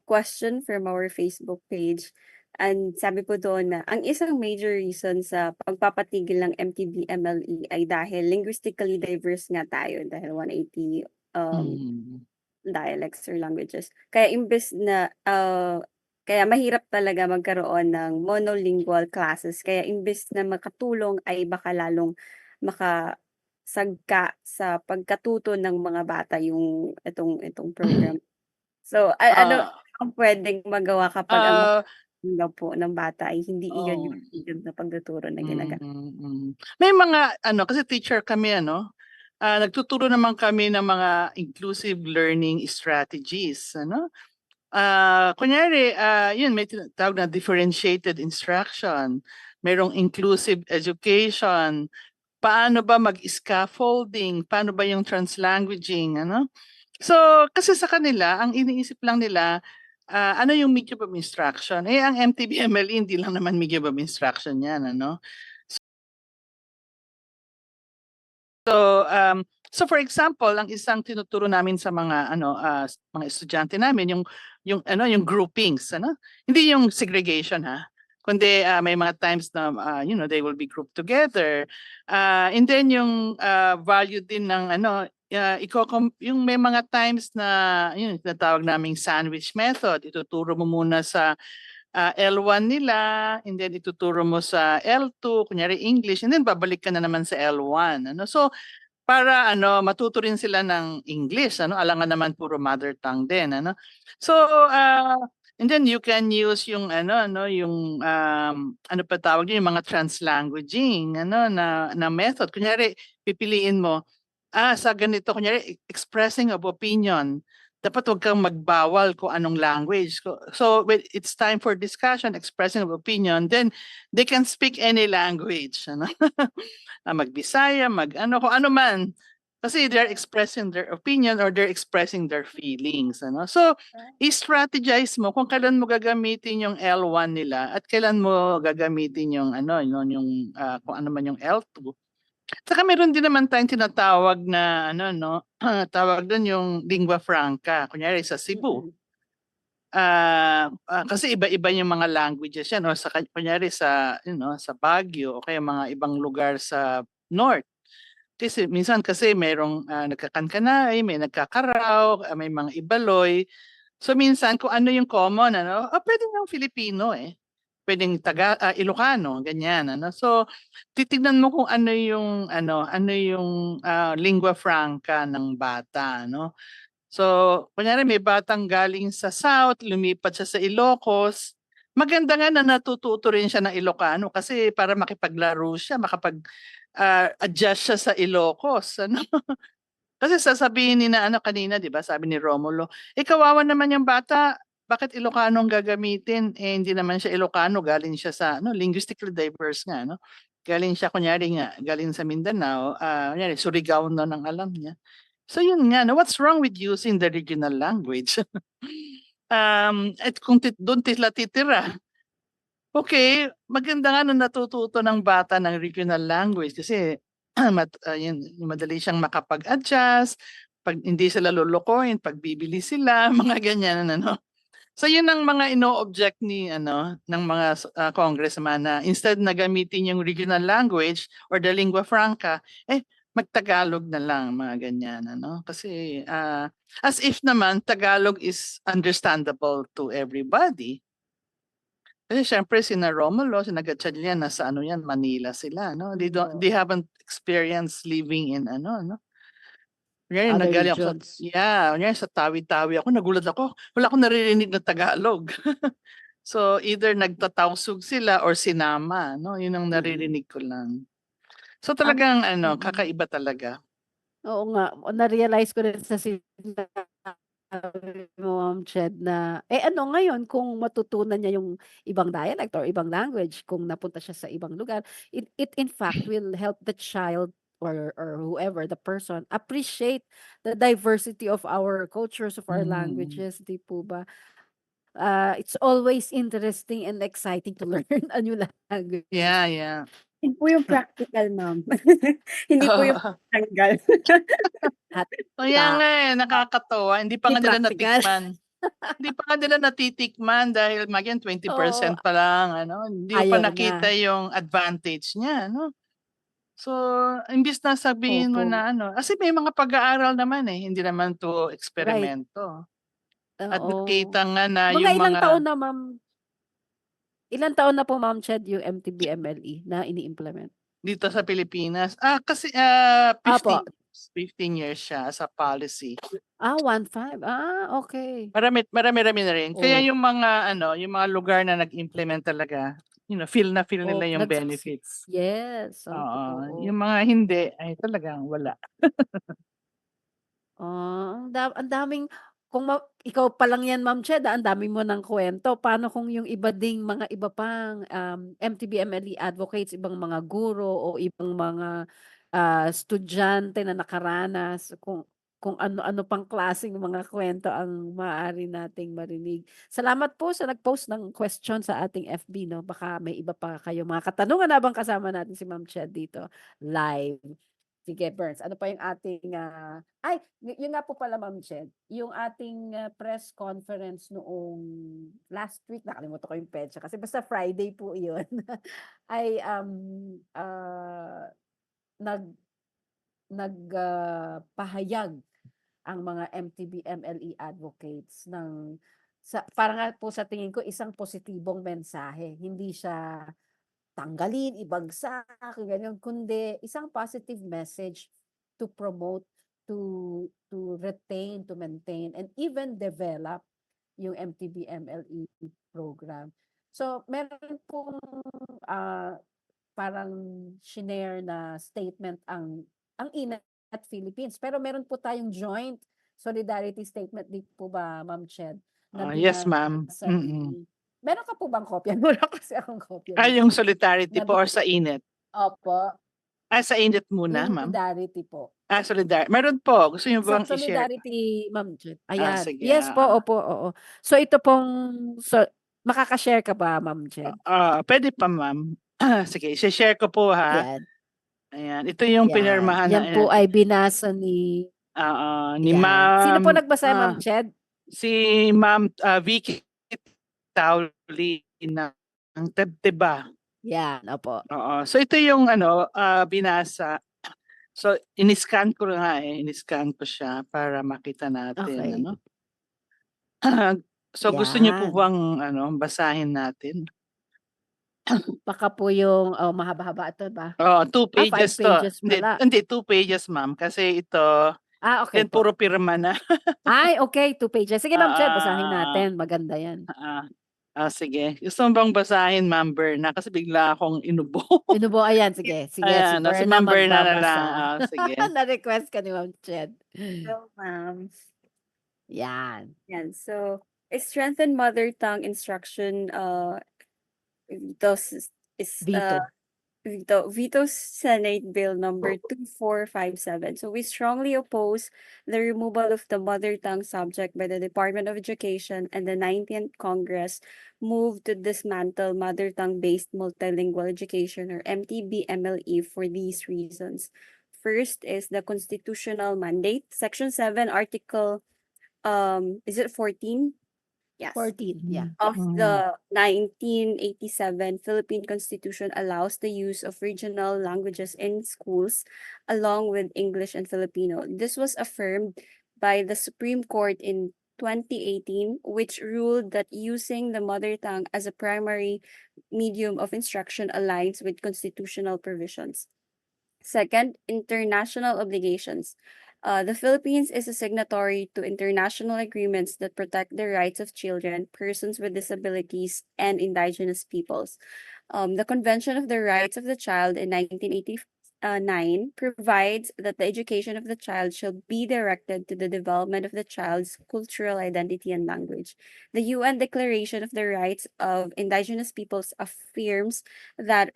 question from our Facebook page. And sabi po doon na ang isang major reason sa pagpapatigil ng MTB-MLE ay dahil linguistically diverse nga tayo dahil 180 dialects or languages. Kaya imbes na kaya mahirap talaga magkaroon ng monolingual classes. Kaya imbes na makatulong ay baka lalong makasagka sa pagkatuto ng mga bata yung itong program. So ano ang pwedeng magawa kapag ang daw po ng bata ay hindi iyon yung na pagtuturo na ginagawa? May mga kasi teacher kami nagtuturo naman kami ng mga inclusive learning strategies, kunyari yun may tinatawag na differentiated instruction, merong inclusive education, paano ba mag-scaffolding, paano ba yung translanguaging, So kasi sa kanila ang iniisip lang nila ano yung medium of instruction? Ang MTB-MLE hindi lang naman medium of instruction yan, So for example, ang isang tinuturo namin sa mga mga estudyante namin yung groupings, Hindi yung segregation kundi may mga times na they will be grouped together. And then yung value din ng yung may mga times na yun tinatawag naming sandwich method. Ituturo mo muna sa L1 nila, and then ituturo mo sa L2, kunyari English, and then babalik ka na naman sa L1. So para matuto rin sila ng English, alangan naman puro mother tongue din, So and then you can use yung yung pa tawag yung mga translanguaging na method. Kunyari pipiliin mo sa ganito, kunyari expressing of opinion. dapat huwag kang magbawal kung anong language. So when it's time for discussion, expressing of opinion, then they can speak any language. Ano? Magbisaya, mag-ano, kung ano man. Kasi they're expressing their opinion or they're expressing their feelings. Ano? So, i-strategize mo kung kailan mo gagamitin yung L1 nila at kailan mo gagamitin yung kung ano man yung L2. Saka meron din naman tayong tinatawag na tawag doon yung lingua franca. Kunyari sa Cebu. Kasi iba-iba yung mga languages yan o kunyari sa sa Baguio o kaya mga ibang lugar sa North. Kasi minsan merong nagkakankanay, may nagkakaraw, may mga Ibaloy. So minsan kung ano yung common pwede ng Filipino pwedeng Ilocano, ganyan So titignan mo kung ano yung lingua franca ng bata So kunyari may batang galing sa South, lumipat siya sa Ilocos. Maganda nga na natututo rin siya ng Ilocano kasi para makipaglaro siya, adjust siya sa Ilocos Kasi sasabihin ni na kanina, 'di ba? Sabi ni Romulo, kawawa naman yung bata, bakit Ilocano ang gagamitin? Hindi naman siya Ilocano, galing siya sa linguistically diverse nga, Galing siya kunyari nga, galing sa Mindanao, kunyari Surigao ang alam niya. So yun nga, what's wrong with using the regional language? At kung doon sila titira, okay, maganda nga na natututo ng bata ng regional language kasi madali siyang makapag-adjust, pag hindi sila lolokohin, pag bibili sila, mga ganyan So yun ang mga ino-object ng mga congressman na instead na gamitin yung regional language or the lingua franca, mag-Tagalog na lang, mga ganyan Kasi as if naman Tagalog is understandable to everybody. Kasi syempre sina Romulo, sina Gatchalian, nasa Manila sila, They haven't experienced living in Kunyari Other nanggaling ako regions. kunyari sa Tawi-Tawi ako, nagulat ako, wala akong naririnig na Tagalog. So either nagtatawsog sila or sinama, yun ang naririnig ko lang. So talagang kakaiba talaga. Oo nga, na-realize ko rin sa sinabi mo, Ma'am Ched, na ano ngayon kung matutunan niya yung ibang dialect or ibang language, kung napunta siya sa ibang lugar, it in fact will help the child or whoever the person appreciate the diversity of our cultures, of our languages, di po ba? It's always interesting and exciting to learn a new language. Yeah. Yun po yung practical, ma'am. Hindi po yung tanggal. Kaya nga nakakatawa, hindi pa Yung nga nila practical. natikman. Hindi pa nga nila natitikman dahil 20% Oo. pa lang, hindi pa Ayaw nakita na. yung advantage niya, So, imbis na sabihin mo Opo. na kasi may mga pag-aaral naman hindi naman to Right. eksperimento. At Oo. nakita nga na Mga yung ilang mga taon na, Ma'am? Ilang taon na po, Ma'am Ched, yung MTBMLE na ini-implement? dito sa Pilipinas, kasi Opo. 15 years siya as a policy. 1.5. Okay. Marami na rin. Kaya Oh. yung mga lugar na nag-implement talaga, feel na feel nila yung benefits. Yes. Oo, Oo. yung mga hindi ay talagang wala. Ang daming kung ikaw pa lang yan, Ma'am Ched, ang dami mo ng kwento. Paano kung yung iba pang MTBMLE advocates, ibang mga guro o ibang mga estudyante na nakaranas, kung ano-ano pang klaseng mga kwento ang maaari nating marinig. Salamat po sa nag-post ng question sa ating FB, Baka may iba pa kayo mga katanungan habang kasama natin si Ma'am Ched dito live. Sige, Burns, ano pa yung ating yun nga po pala, Ma'am Ched, yung ating press conference noong last week, nakalimutan ko yung petsa kasi basta Friday po yun, ay pahayag ang mga MTBMLE advocates para nga po sa tingin ko isang positibong mensahe. Hindi siya tanggalin, ibagsak, ganyan, kundi isang positive message to promote, to retain, to maintain, and even develop yung MTBMLE program. So, meron pong parang shinare na statement ang INAT Philippines. Pero meron po tayong joint solidarity statement din po ba, Ma'am Ched, na Yes, ma'am. binasa ni meron ka po bang kopya? Wala kasi akong kopya Ah, nito. yung solidarity Na po or sa init? Opo, Sa init muna, yung ma'am. solidarity po. Solidarity. Meron po. Gusto niyo Sa bang i-share? solidarity, Ma'am Ched. Ayan. Sige. Yes po, opo, oo. So ito pong makaka-share ka ba, Ma'am Ched? Pwede pa, ma'am. Sige, i-share ko po ha. Ayan. Ayan. Ito yung Yan. pinirmahan na Yan po ay binasa ni ni Yan. Sino po Ma'am nagbasa, Ma'am Ched? si Ma'am Vicky Tauli ng Tebteba. Yan, opo. Oo. So ito yung binasa. So in-scan ko nga in-scan ko siya para makita natin Okay. So gusto niyo po Yan. bang basahin natin? Baka po yung mahaba-haba ito ba? 2 pages 5 to. pages pala. Hindi 2 pages, ma'am, kasi ito Okay yan po. puro pirma na. Ay, okay, 2 pages. Sige, Ma'am Ched, basahin Ah, natin. Maganda yan. Sige. Gusto mo bang basahin, Ma'am Berna? Kasi bigla akong inubo. Inubo, ayan, sige. Sige, si Ayan, si Berna Ma'am Berna na magbabasa. lang. Sige. Na-request ka ni Ma'am Ched. So, ma'am. Yan. Yan. So, strengthen mother tongue instruction Veto Senate Bill number 2457. So we strongly oppose the removal of the mother tongue subject by the Department of Education, and the 19th Congress moved to dismantle mother tongue based multilingual education, or MTB-MLE, for these reasons. First is the constitutional mandate. Section 7, Article is it 14? Yes. 14, yeah. Of the 1987 Philippine Constitution allows the use of regional languages in schools along with English and Filipino. This was affirmed by the Supreme Court in 2018, which ruled that using the mother tongue as a primary medium of instruction aligns with constitutional provisions. Second, international obligations. The Philippines is a signatory to international agreements that protect the rights of children, persons with disabilities, and indigenous peoples. The Convention of the Rights of the Child in 1989 provides that the education of the child shall be directed to the development of the child's cultural identity and language. The UN Declaration of the Rights of Indigenous Peoples affirms that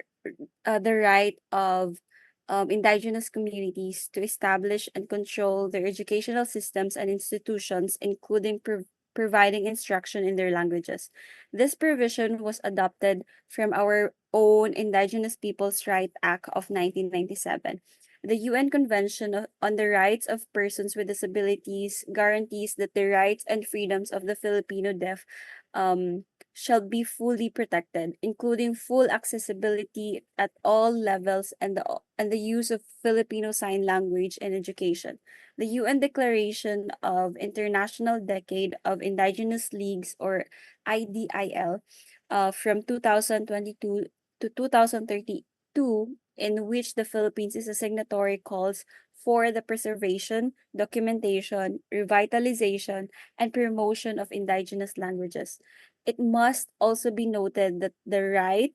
the right of indigenous communities to establish and control their educational systems and institutions, including providing instruction in their languages. This provision was adopted from our own Indigenous Peoples' Right Act of 1997. The UN Convention on the Rights of Persons with Disabilities guarantees that the rights and freedoms of the Filipino deaf shall be fully protected, including full accessibility at all levels and the use of Filipino Sign Language in education. The UN Declaration of International Decade of Indigenous Leagues, or IDIL, from 2022 to 2032, in which the Philippines is a signatory, calls for the preservation, documentation, revitalization, and promotion of indigenous languages. It must also be noted that the right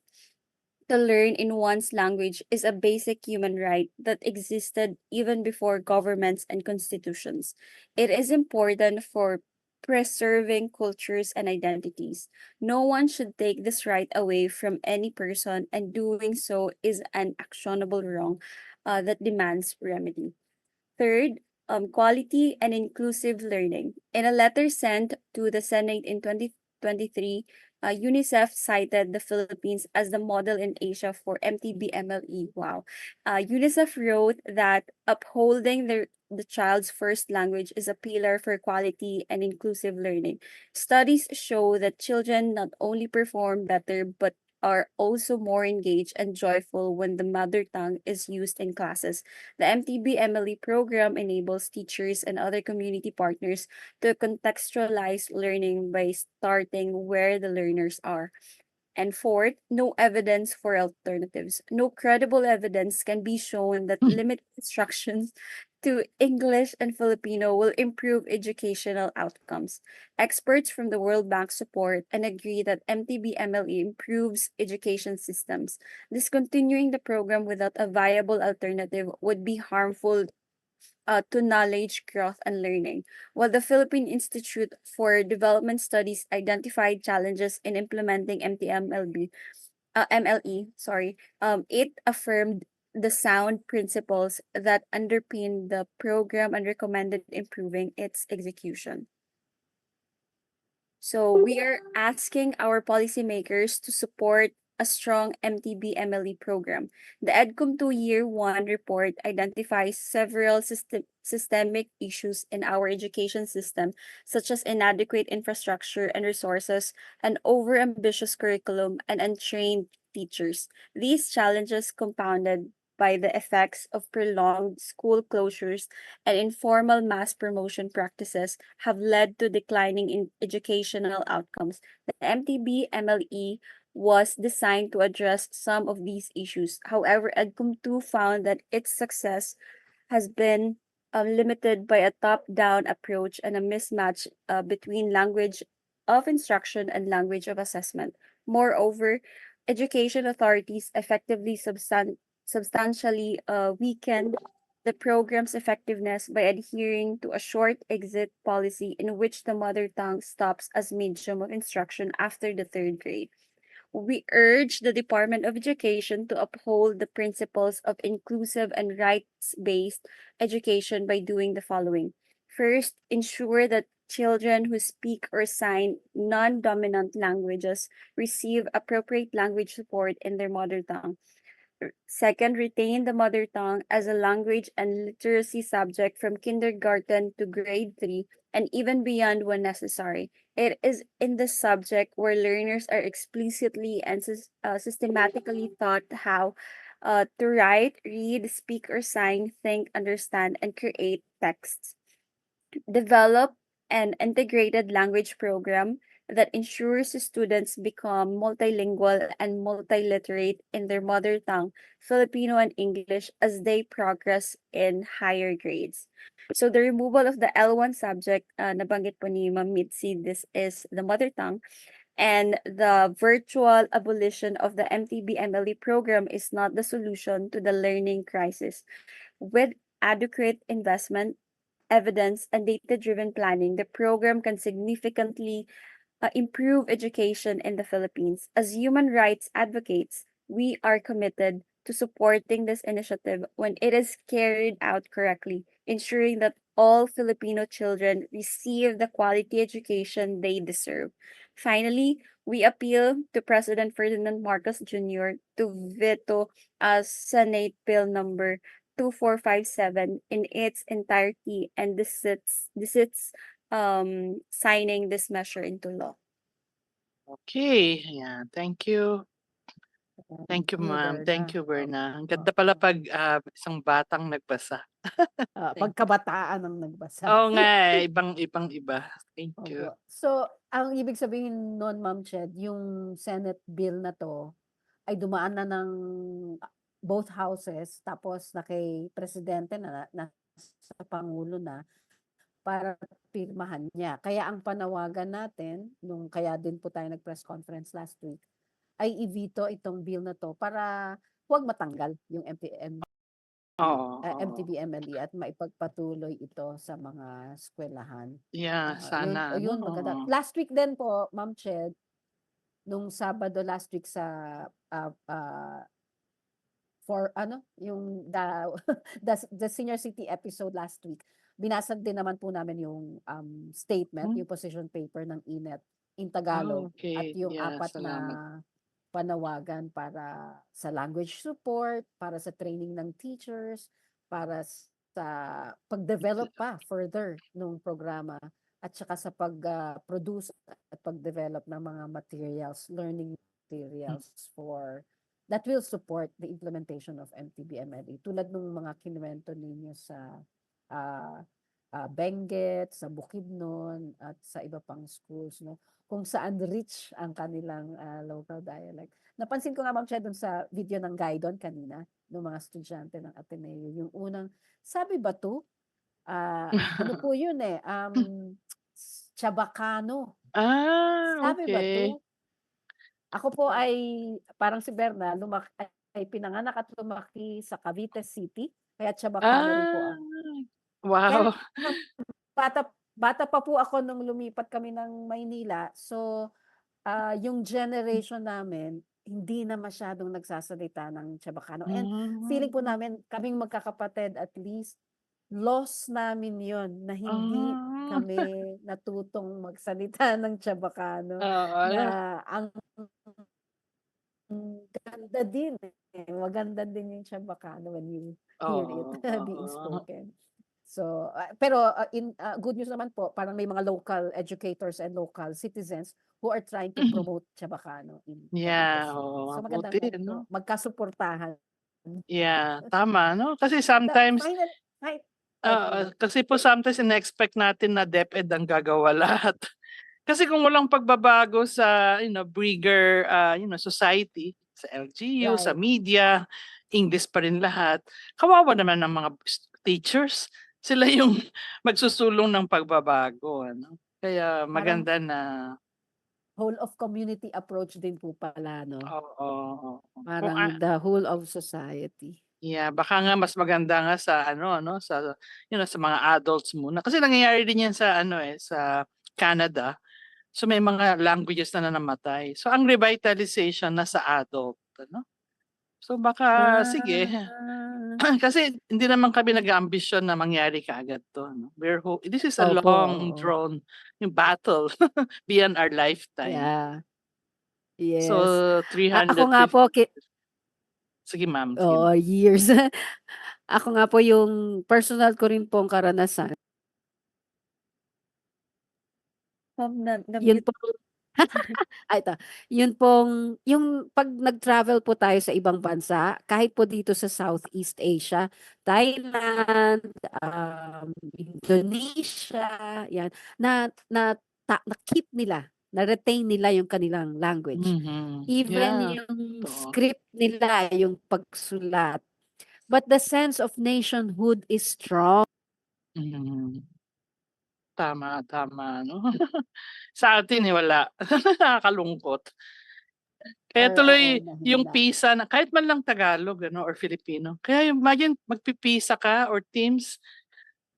to learn in one's language is a basic human right that existed even before governments and constitutions. It is important for preserving cultures and identities. No one should take this right away from any person, and doing so is an actionable wrong that demands remedy. Third, quality and inclusive learning. In a letter sent to the Senate in 2023, UNICEF cited the Philippines as the model in Asia for MTB-MLE. Wow. UNICEF wrote that upholding the child's first language is a pillar for quality and inclusive learning. Studies show that children not only perform better, but are also more engaged and joyful when the mother tongue is used in classes. The MTB-MLE program enables teachers and other community partners to contextualize learning by starting where the learners are. And fourth, no evidence for alternatives. No credible evidence can be shown that limited instructions to English and Filipino will improve educational outcomes. Experts from the World Bank support and agree that MTB-MLE improves education systems. Discontinuing the program without a viable alternative would be harmful to knowledge, growth, and learning. While the Philippine Institute for Development Studies identified challenges in implementing MLE, sorry, it affirmed the sound principles that underpin the program and recommended improving its execution. So we are asking our policymakers to support a strong MTB MLE program. The EDCOM 2 Year 1 report identifies several systemic issues in our education system, such as inadequate infrastructure and resources, an overambitious curriculum, and untrained teachers. These challenges compounded by the effects of prolonged school closures and informal mass promotion practices have led to declining in educational outcomes. The MTB MLE was designed to address some of these issues. However, EDCOM 2 found that its success has been limited by a top-down approach and a mismatch between language of instruction and language of assessment. Moreover, education authorities effectively substantially weakened the program's effectiveness by adhering to a short exit policy in which the mother tongue stops as medium of instruction after the third grade. We urge the Department of Education to uphold the principles of inclusive and rights-based education by doing the following. First, ensure that children who speak or sign non-dominant languages receive appropriate language support in their mother tongue. Second, retain the mother tongue as a language and literacy subject from kindergarten to grade 3 and even beyond when necessary. It is in the subject where learners are explicitly and systematically taught how to write, read, speak, or sign, think, understand, and create texts. Develop an integrated language program that ensures students become multilingual and multiliterate in their mother tongue, Filipino and English, as they progress in higher grades. So the removal of the L1 subject, nabanggit po ni Ma'am Mitzi, this is the mother tongue, and the virtual abolition of the MTB MLE program is not the solution to the learning crisis. With adequate investment, evidence, and data-driven planning, the program can significantly improve education in the Philippines. As human rights advocates, we are committed to supporting this initiative when it is carried out correctly, ensuring that all Filipino children receive the quality education they deserve. Finally, we appeal to President Ferdinand Marcos Jr. to veto Senate Bill number 2457 in its entirety and desist signing this measure into law. Okay, yeah, thank you. Thank you, ma'am. Thank you, Berna. Ang ganda pala pag isang batang nagbasa. Pagkabataan ang nagbasa. Oo nga, ibang iba. Thank you. Opo. So, ang ibig sabihin nun, Ma'am Ched, yung Senate bill na to ay dumaan na ng both houses, tapos na kay presidente na sa pangulo na para pirmahan niya. Kaya ang panawagan natin, kaya din po tayo nag-press conference last week, ay i-veto itong bill na to para huwag matanggal yung Oo. MTB MLE at maipagpatuloy ito sa mga eskwelahan. Yeah, sana. Yun, maganda. Last week din po, Ma'am Ched, nung Sabado last week sa yung the Senior City episode last week, binasag din naman po namin yung statement, yung position paper ng INET in Tagalog at yung apat na panawagan para sa language support, para sa training ng teachers, para sa pag-develop pa further nung programa at saka sa pag-produce at pag-develop ng mga materials, learning materials that will support the implementation of MTB MLE. Tulad nung mga kinuwento ninyo sa Benguet, sa Bukidnon, at sa iba pang schools, no? Kung saan rich ang kanilang local dialect. Napansin ko nga, Ma'am Che, dun sa video ng Gaidon kanina, ng mga estudyante ng Ateneo, yung unang, sabi ba to? Ano po yun eh? Chabacano. Sabi ba okay. to? Ako po ay, parang si Berna, ay pinanganak at lumaki sa Cavite City, kaya Chabacano rin po ang Wow. Kaya bata bata pa po ako nung lumipat kami ng Maynila. So, yung generation namin, hindi na masyadong nagsasalita ng Chabacano. And feeling po Hmm. namin, kaming magkakapatid at least, loss namin yon na hindi Ah. kami natutong magsalita ng Chabacano. Na Oo. ang ganda din maganda din yung Chabacano when you hear it Oo, being oo. spoken. So, pero good news naman po, parang may mga local educators and local citizens who are trying to promote Chabacano in Cavite Yeah, City. oo, So magandang mabuti po, 'no? magkasuportahan. Yeah, tama 'no? Kasi The sometimes final kahit oo, opo, kasi po sometimes ine-expect natin na DepEd ang gagawa lahat. Kasi kung walang pagbabago sa, bigger, society, sa LGU, sa right. media, English pa rin lahat, kawawa naman ang mga teachers. Sila yung magsusulong ng pagbabago, ano? Kaya Parang maganda na whole of community approach din po pala 'no? oo, oo. Kung, Parang the whole of society. yeah, baka nga mas maganda nga sa ano 'no, sa sa mga adults muna. Kasi nangyayari din 'yan sa ano, sa Canada. So may mga languages na namatay. So ang revitalization nasa adult, ano? So baka sige, Ah, kasi hindi naman kami nag-aambisyon na mangyari kaagad 'to 'no. This is a opo, long oo. drawn yung battle beyond our lifetime. Yeah, So yes. Ako nga 350 po sige ma'am, sige oo, ma'am. years. Ako nga po yung personal ko rin pong karanasan, Ma'am, yun na-mute. po ito, yun pong yung 'pag nag-travel po tayo sa ibang bansa, kahit po dito sa Southeast Asia, Thailand, Indonesia, 'yan, na na na-keep nila, na-retain nila yung kanilang language. Mhm. Even Yeah, yung totoo. script nila, yung pagsulat, but the sense of nationhood is strong. Mhm. Tama, tama 'no. Sa atin, wala. Nakakalungkot. Kaya Oo, tuloy yung mahina. PISA na kahit man lang Tagalog ano or Filipino, kaya imagine magpi-PISA ka or TIMSS,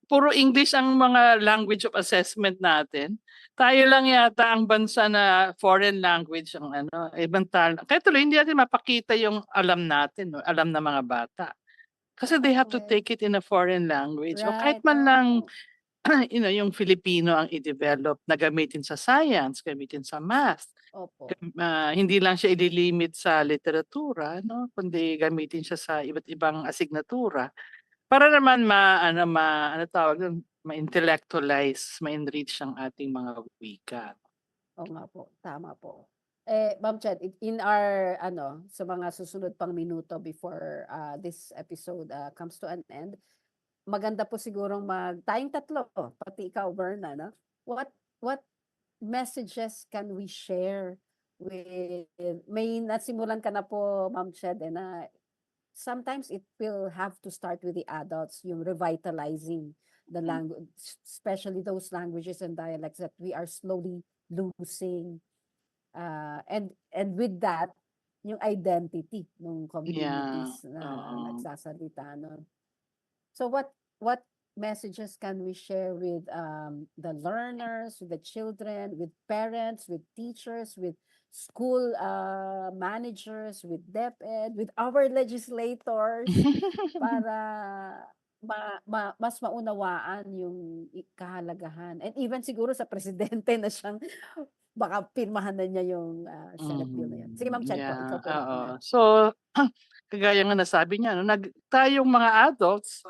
puro English ang mga language of assessment natin. Tayo lang yata ang bansa na foreign language ang ano, ibang kaya tuloy hindi natin mapakita yung alam natin 'no, alam ng mga bata. Kasi they have to Correct. take it in a foreign language o kahit Right, man lang oo. yung Filipino ang i-develop na gamitin sa science, gamitin sa math. Opo. Hindi lang siya ililimit sa literatura 'no, kundi gamitin siya sa iba't ibang asignatura para naman ano tawag dun, ma-intellectualize, ma-enrich ang ating mga wika. Oo nga po, tama po. Ma'am Ched, in our sa mga susunod pang minuto before, this episode, comes to an end, maganda po sigurong tayong tatlo, pati ikaw Berna 'no, what messages can we share with may nasimulan ka na po Ma'am Ched, na sometimes it will have to start with the adults, yung revitalizing the Mm. language, especially those languages and dialects that we are slowly losing. And with that, yung identity ng Yeah, communities na oo. nagsasalita nun. So what messages can we share with the learners, with the children, with parents, with teachers, with school managers, with DepEd, with our legislators para mas maunawaan yung kahalagahan. And even siguro sa presidente na siyang baka pirmahan na niya yung Senate bill na yun. Sige Ma'am Ched po, ikaw Yeah, po oo. mauna. So, kagaya nga nasabi niya 'no, tayong mga adults,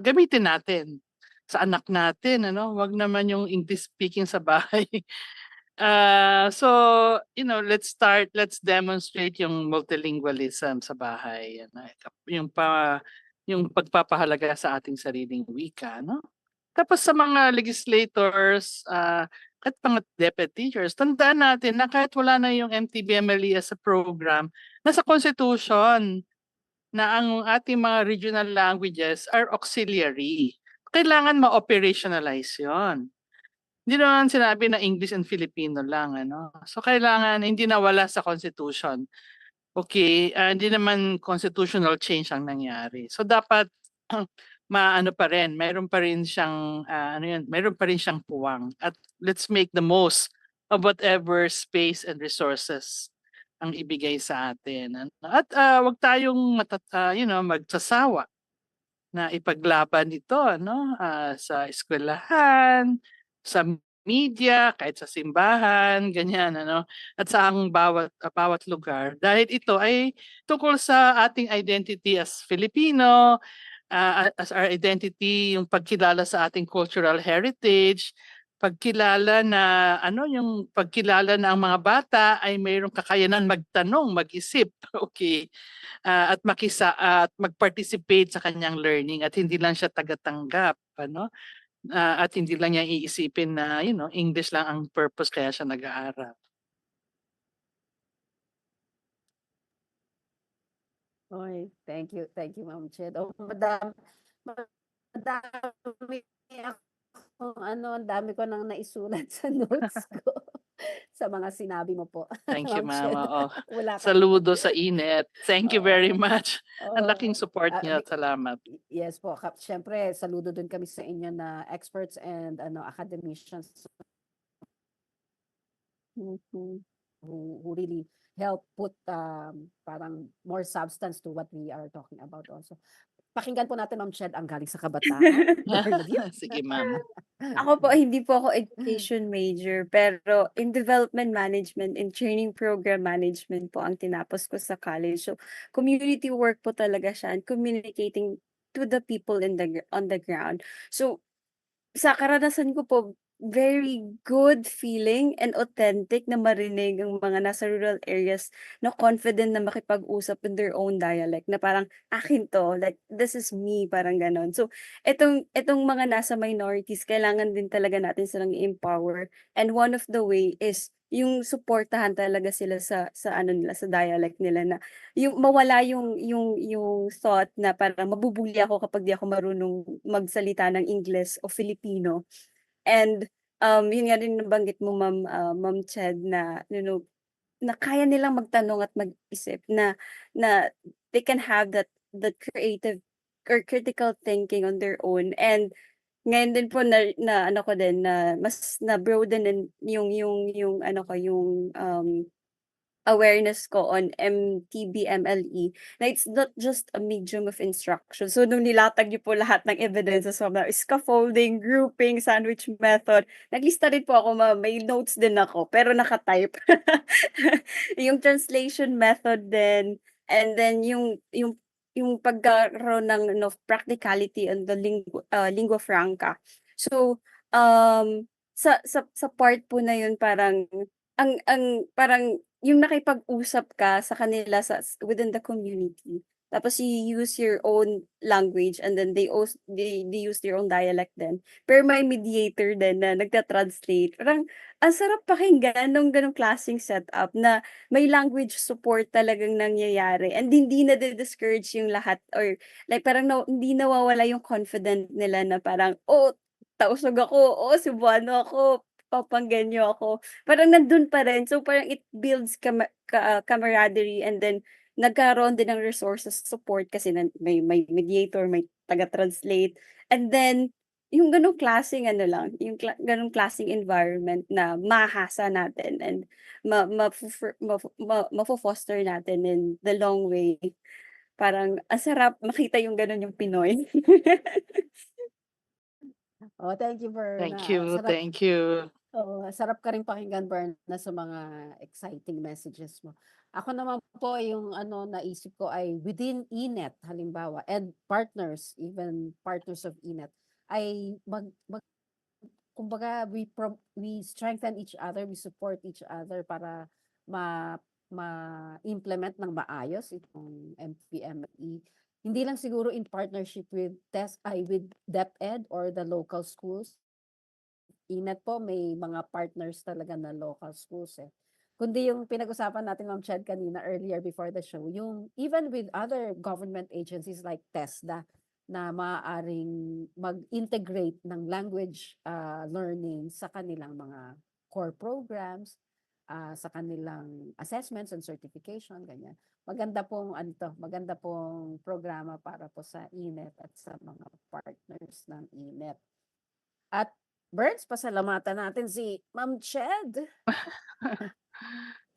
gamitin natin sa anak natin ano, 'wag naman yung English speaking sa bahay. So, let's demonstrate yung multilingualism sa bahay, ano, yung yung pagpapahalaga sa ating sariling wika 'no. Tapos sa mga legislators, at mga DepEd teachers, tandaan natin na kahit wala na yung MTBMLE as a program, nasa Constitution na ang ating mga regional languages are auxiliary. Kailangan ma-operationalize yun. Hindi naman sinabi na English and Filipino lang, ano. So kailangan hindi nawala sa Constitution. Okay, hindi naman constitutional change ang nangyari. So dapat maano pa rin, meron pa rin siyang meron pa rin siyang puwang. At let's make the most of whatever space and resources ang ibigay sa atin. At wag tayong magsasawa na ipaglaban ito sa eskwelahan, sa media, kahit sa simbahan, ganyan at sa ang bawat lugar dahil ito ay tungkol sa ating identity as Filipino, as our identity, yung pagkilala sa ating cultural heritage, pagkilala na yung pagkilala na ang mga bata ay mayroong kakayanan magtanong, mag-isip, okay, at mag-participate sa kanyang learning at hindi lang siya tagatanggap, at hindi lang niya iisipin na English lang ang purpose kaya siya nag-aaral. Oy, thank you, Ma'am Ched. Madami ang dami ko nang naisulat sa notes ko sa mga sinabi mo po, Thank you, Ma'am ma'am. Ched. Oo. Wala kang Saludo sa init. Thank you very Oo. much. Ang laking Oo. support niyo. Bi Salamat. yes po, siyempre saludo din kami sa inyo na experts and academicians Mhm. who really help put parang more substance to what we are talking about also. Pakinggan po natin, Ma'am Ched, ang galing sa kabataan. Bernadine. Sige, ma'am. Ako po, hindi po ako education major, pero in development management and training program management po ang tinapos ko sa college. So, community work po talaga siya and communicating to the people on the ground. So, sa karanasan ko po, very good feeling and authentic na marinig ang mga nasa rural areas na confident na makipag-usap in their own dialect na parang akin to, like this is me, parang ganon. So itong mga nasa minorities, kailangan din talaga natin silang i-empower, and one of the way is yung suportahan talaga sila sa ano nila, sa dialect nila, na yung mawala yung thought na parang mabubully ako kapag di ako marunong magsalita ng Ingles o Filipino. And, yun nga rin nabanggit mo, Ma'am Ched, na na kaya nilang magtanong at mag-isip, na they can have that creative or critical thinking on their own. And ngayon din po na ano ko din, na mas na-broaden din yung ano ko, yung, awareness ko on MTB-MLE, na it's not just a medium of instruction. So nung nilatag niyo po lahat ng evidences from the scaffolding, grouping, sandwich method, naglista rin po ako, ma'am, may notes din ako, pero naka-type. Yung translation method din, and then yung pagkaroon ng practicality on the lingua franca. So, sa part po na yun, parang parang yung nakipag-usap ka sa kanila within the community, tapos you use your own language, and then they use their own dialect din. Pero may mediator din na nagta-translate. Parang ang sarap pakinggan nung ganong klaseng setup na may language support talagang nangyayari, and hindi nade-discourage yung lahat, or like parang hindi nawawala yung confident nila na parang, "Oh, Tausug ako, oh, Cebuano ako, Papanggenyo ako." Parang nandun pa rin. So, parang it builds camaraderie, and then nagkaroon din ng resources support kasi may mediator, may taga-translate. And then yung ganong klaseng ano lang, yung ganong klaseng environment na mahasa natin, and mafo-foster natin in the long way. Parang ang sarap makita yung ganon yung Pinoy. Oh, thank you, Thank Berna. you, thank you. Oo, sarap ka rin pakinggan, Berna, sa mga exciting messages mo. Ako naman po, yung naisip ko ay within INET, halimbawa, and partners, even partners of INET, ay kumbaga, we strengthen each other, we support each other para ma-implement ng maayos itong MPME. Hindi lang siguro in partnership with with DepEd or the local schools. INET po may mga partners talaga na local schools eh. Kundi yung pinag-usapan natin, Ma'am Ched, kanina earlier before the show, yung even with other government agencies like TESDA na maaaring mag-integrate ng language learning sa kanilang mga core programs. sa kanilang assessments and certification, ganyan. Maganda pong programa para po sa INET at sa mga partners ng INET. At Berns, pasalamatan natin si Ma'am Ched.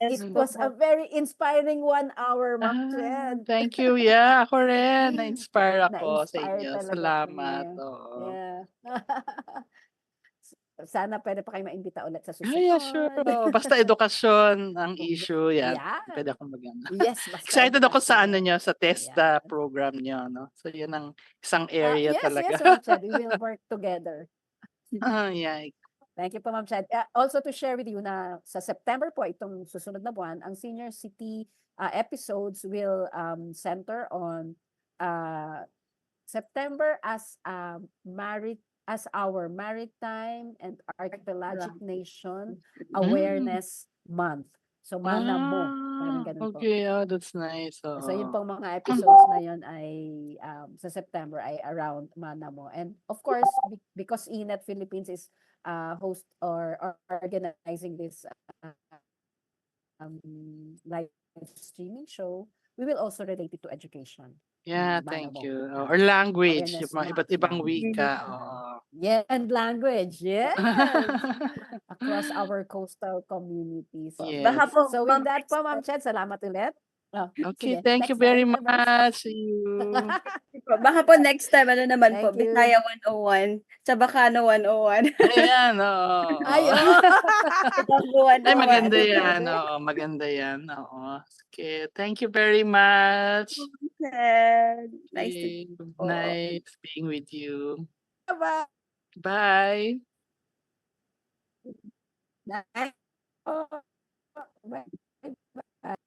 Yes It po. was a very inspiring 1 hour, Ma'am Ched. Thank you. Yeah, ako rin. Na-inspire ako sa Na-inspire inyo. talaga Salamat. kami. Oo. Yeah. Sana pwede pa kayo maimbita ulit sa Yeah, sure. susunod. Oo, basta edukasyon ang Kung- issue, yan. Yan. Pwede akong mag-ano. Yes, basta Excited ako sa ano edukasyon. nyo, sa TESDA Yan. program nyo, no? So, yun ang isang area Yes, talaga. yes, Ma'am Ched. We will work together. Yeah. Thank you po, Ma'am Ched. Also to share with you na sa September po, itong susunod na buwan, ang Senior City episodes will center on September as our Maritime and Archipelagic Nation Awareness Month. So, Mana Mo. Parang ganun po. Okay, that's nice. So, yun Oo. pong mga episodes na yun ay sa September ay around Mana Mo. And of course, because INET Philippines is host or organizing this live streaming show, we will also relate it to education. Yeah, Mana thank Mo. you. Or language, Awareness yung mga month, iba't ibang yeah. wika. Oo. Yeah, and language. Yes. Across our coastal communities. Baka Yes. po, So Ma'am, with that po, Ma'am Ched, salamat ulit. Okay, Sige, thank you next na very ulit, Berns. much. See you. baka po next time, ano naman po, Thank you. Bisaya 101, Chabacano 101. Ayan, oo. Ay, Ilonggo Ay, 101. maganda Pwede, yan. pwede. Oo, maganda yan. Oo. Okay, thank you very much. Nice to Okay, po. nice being with you. Bye. Bye. Bye. Oh, bye. Bye.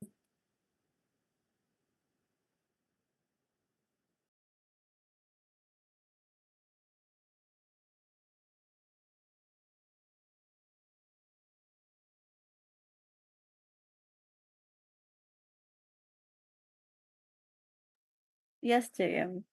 Yes, JM.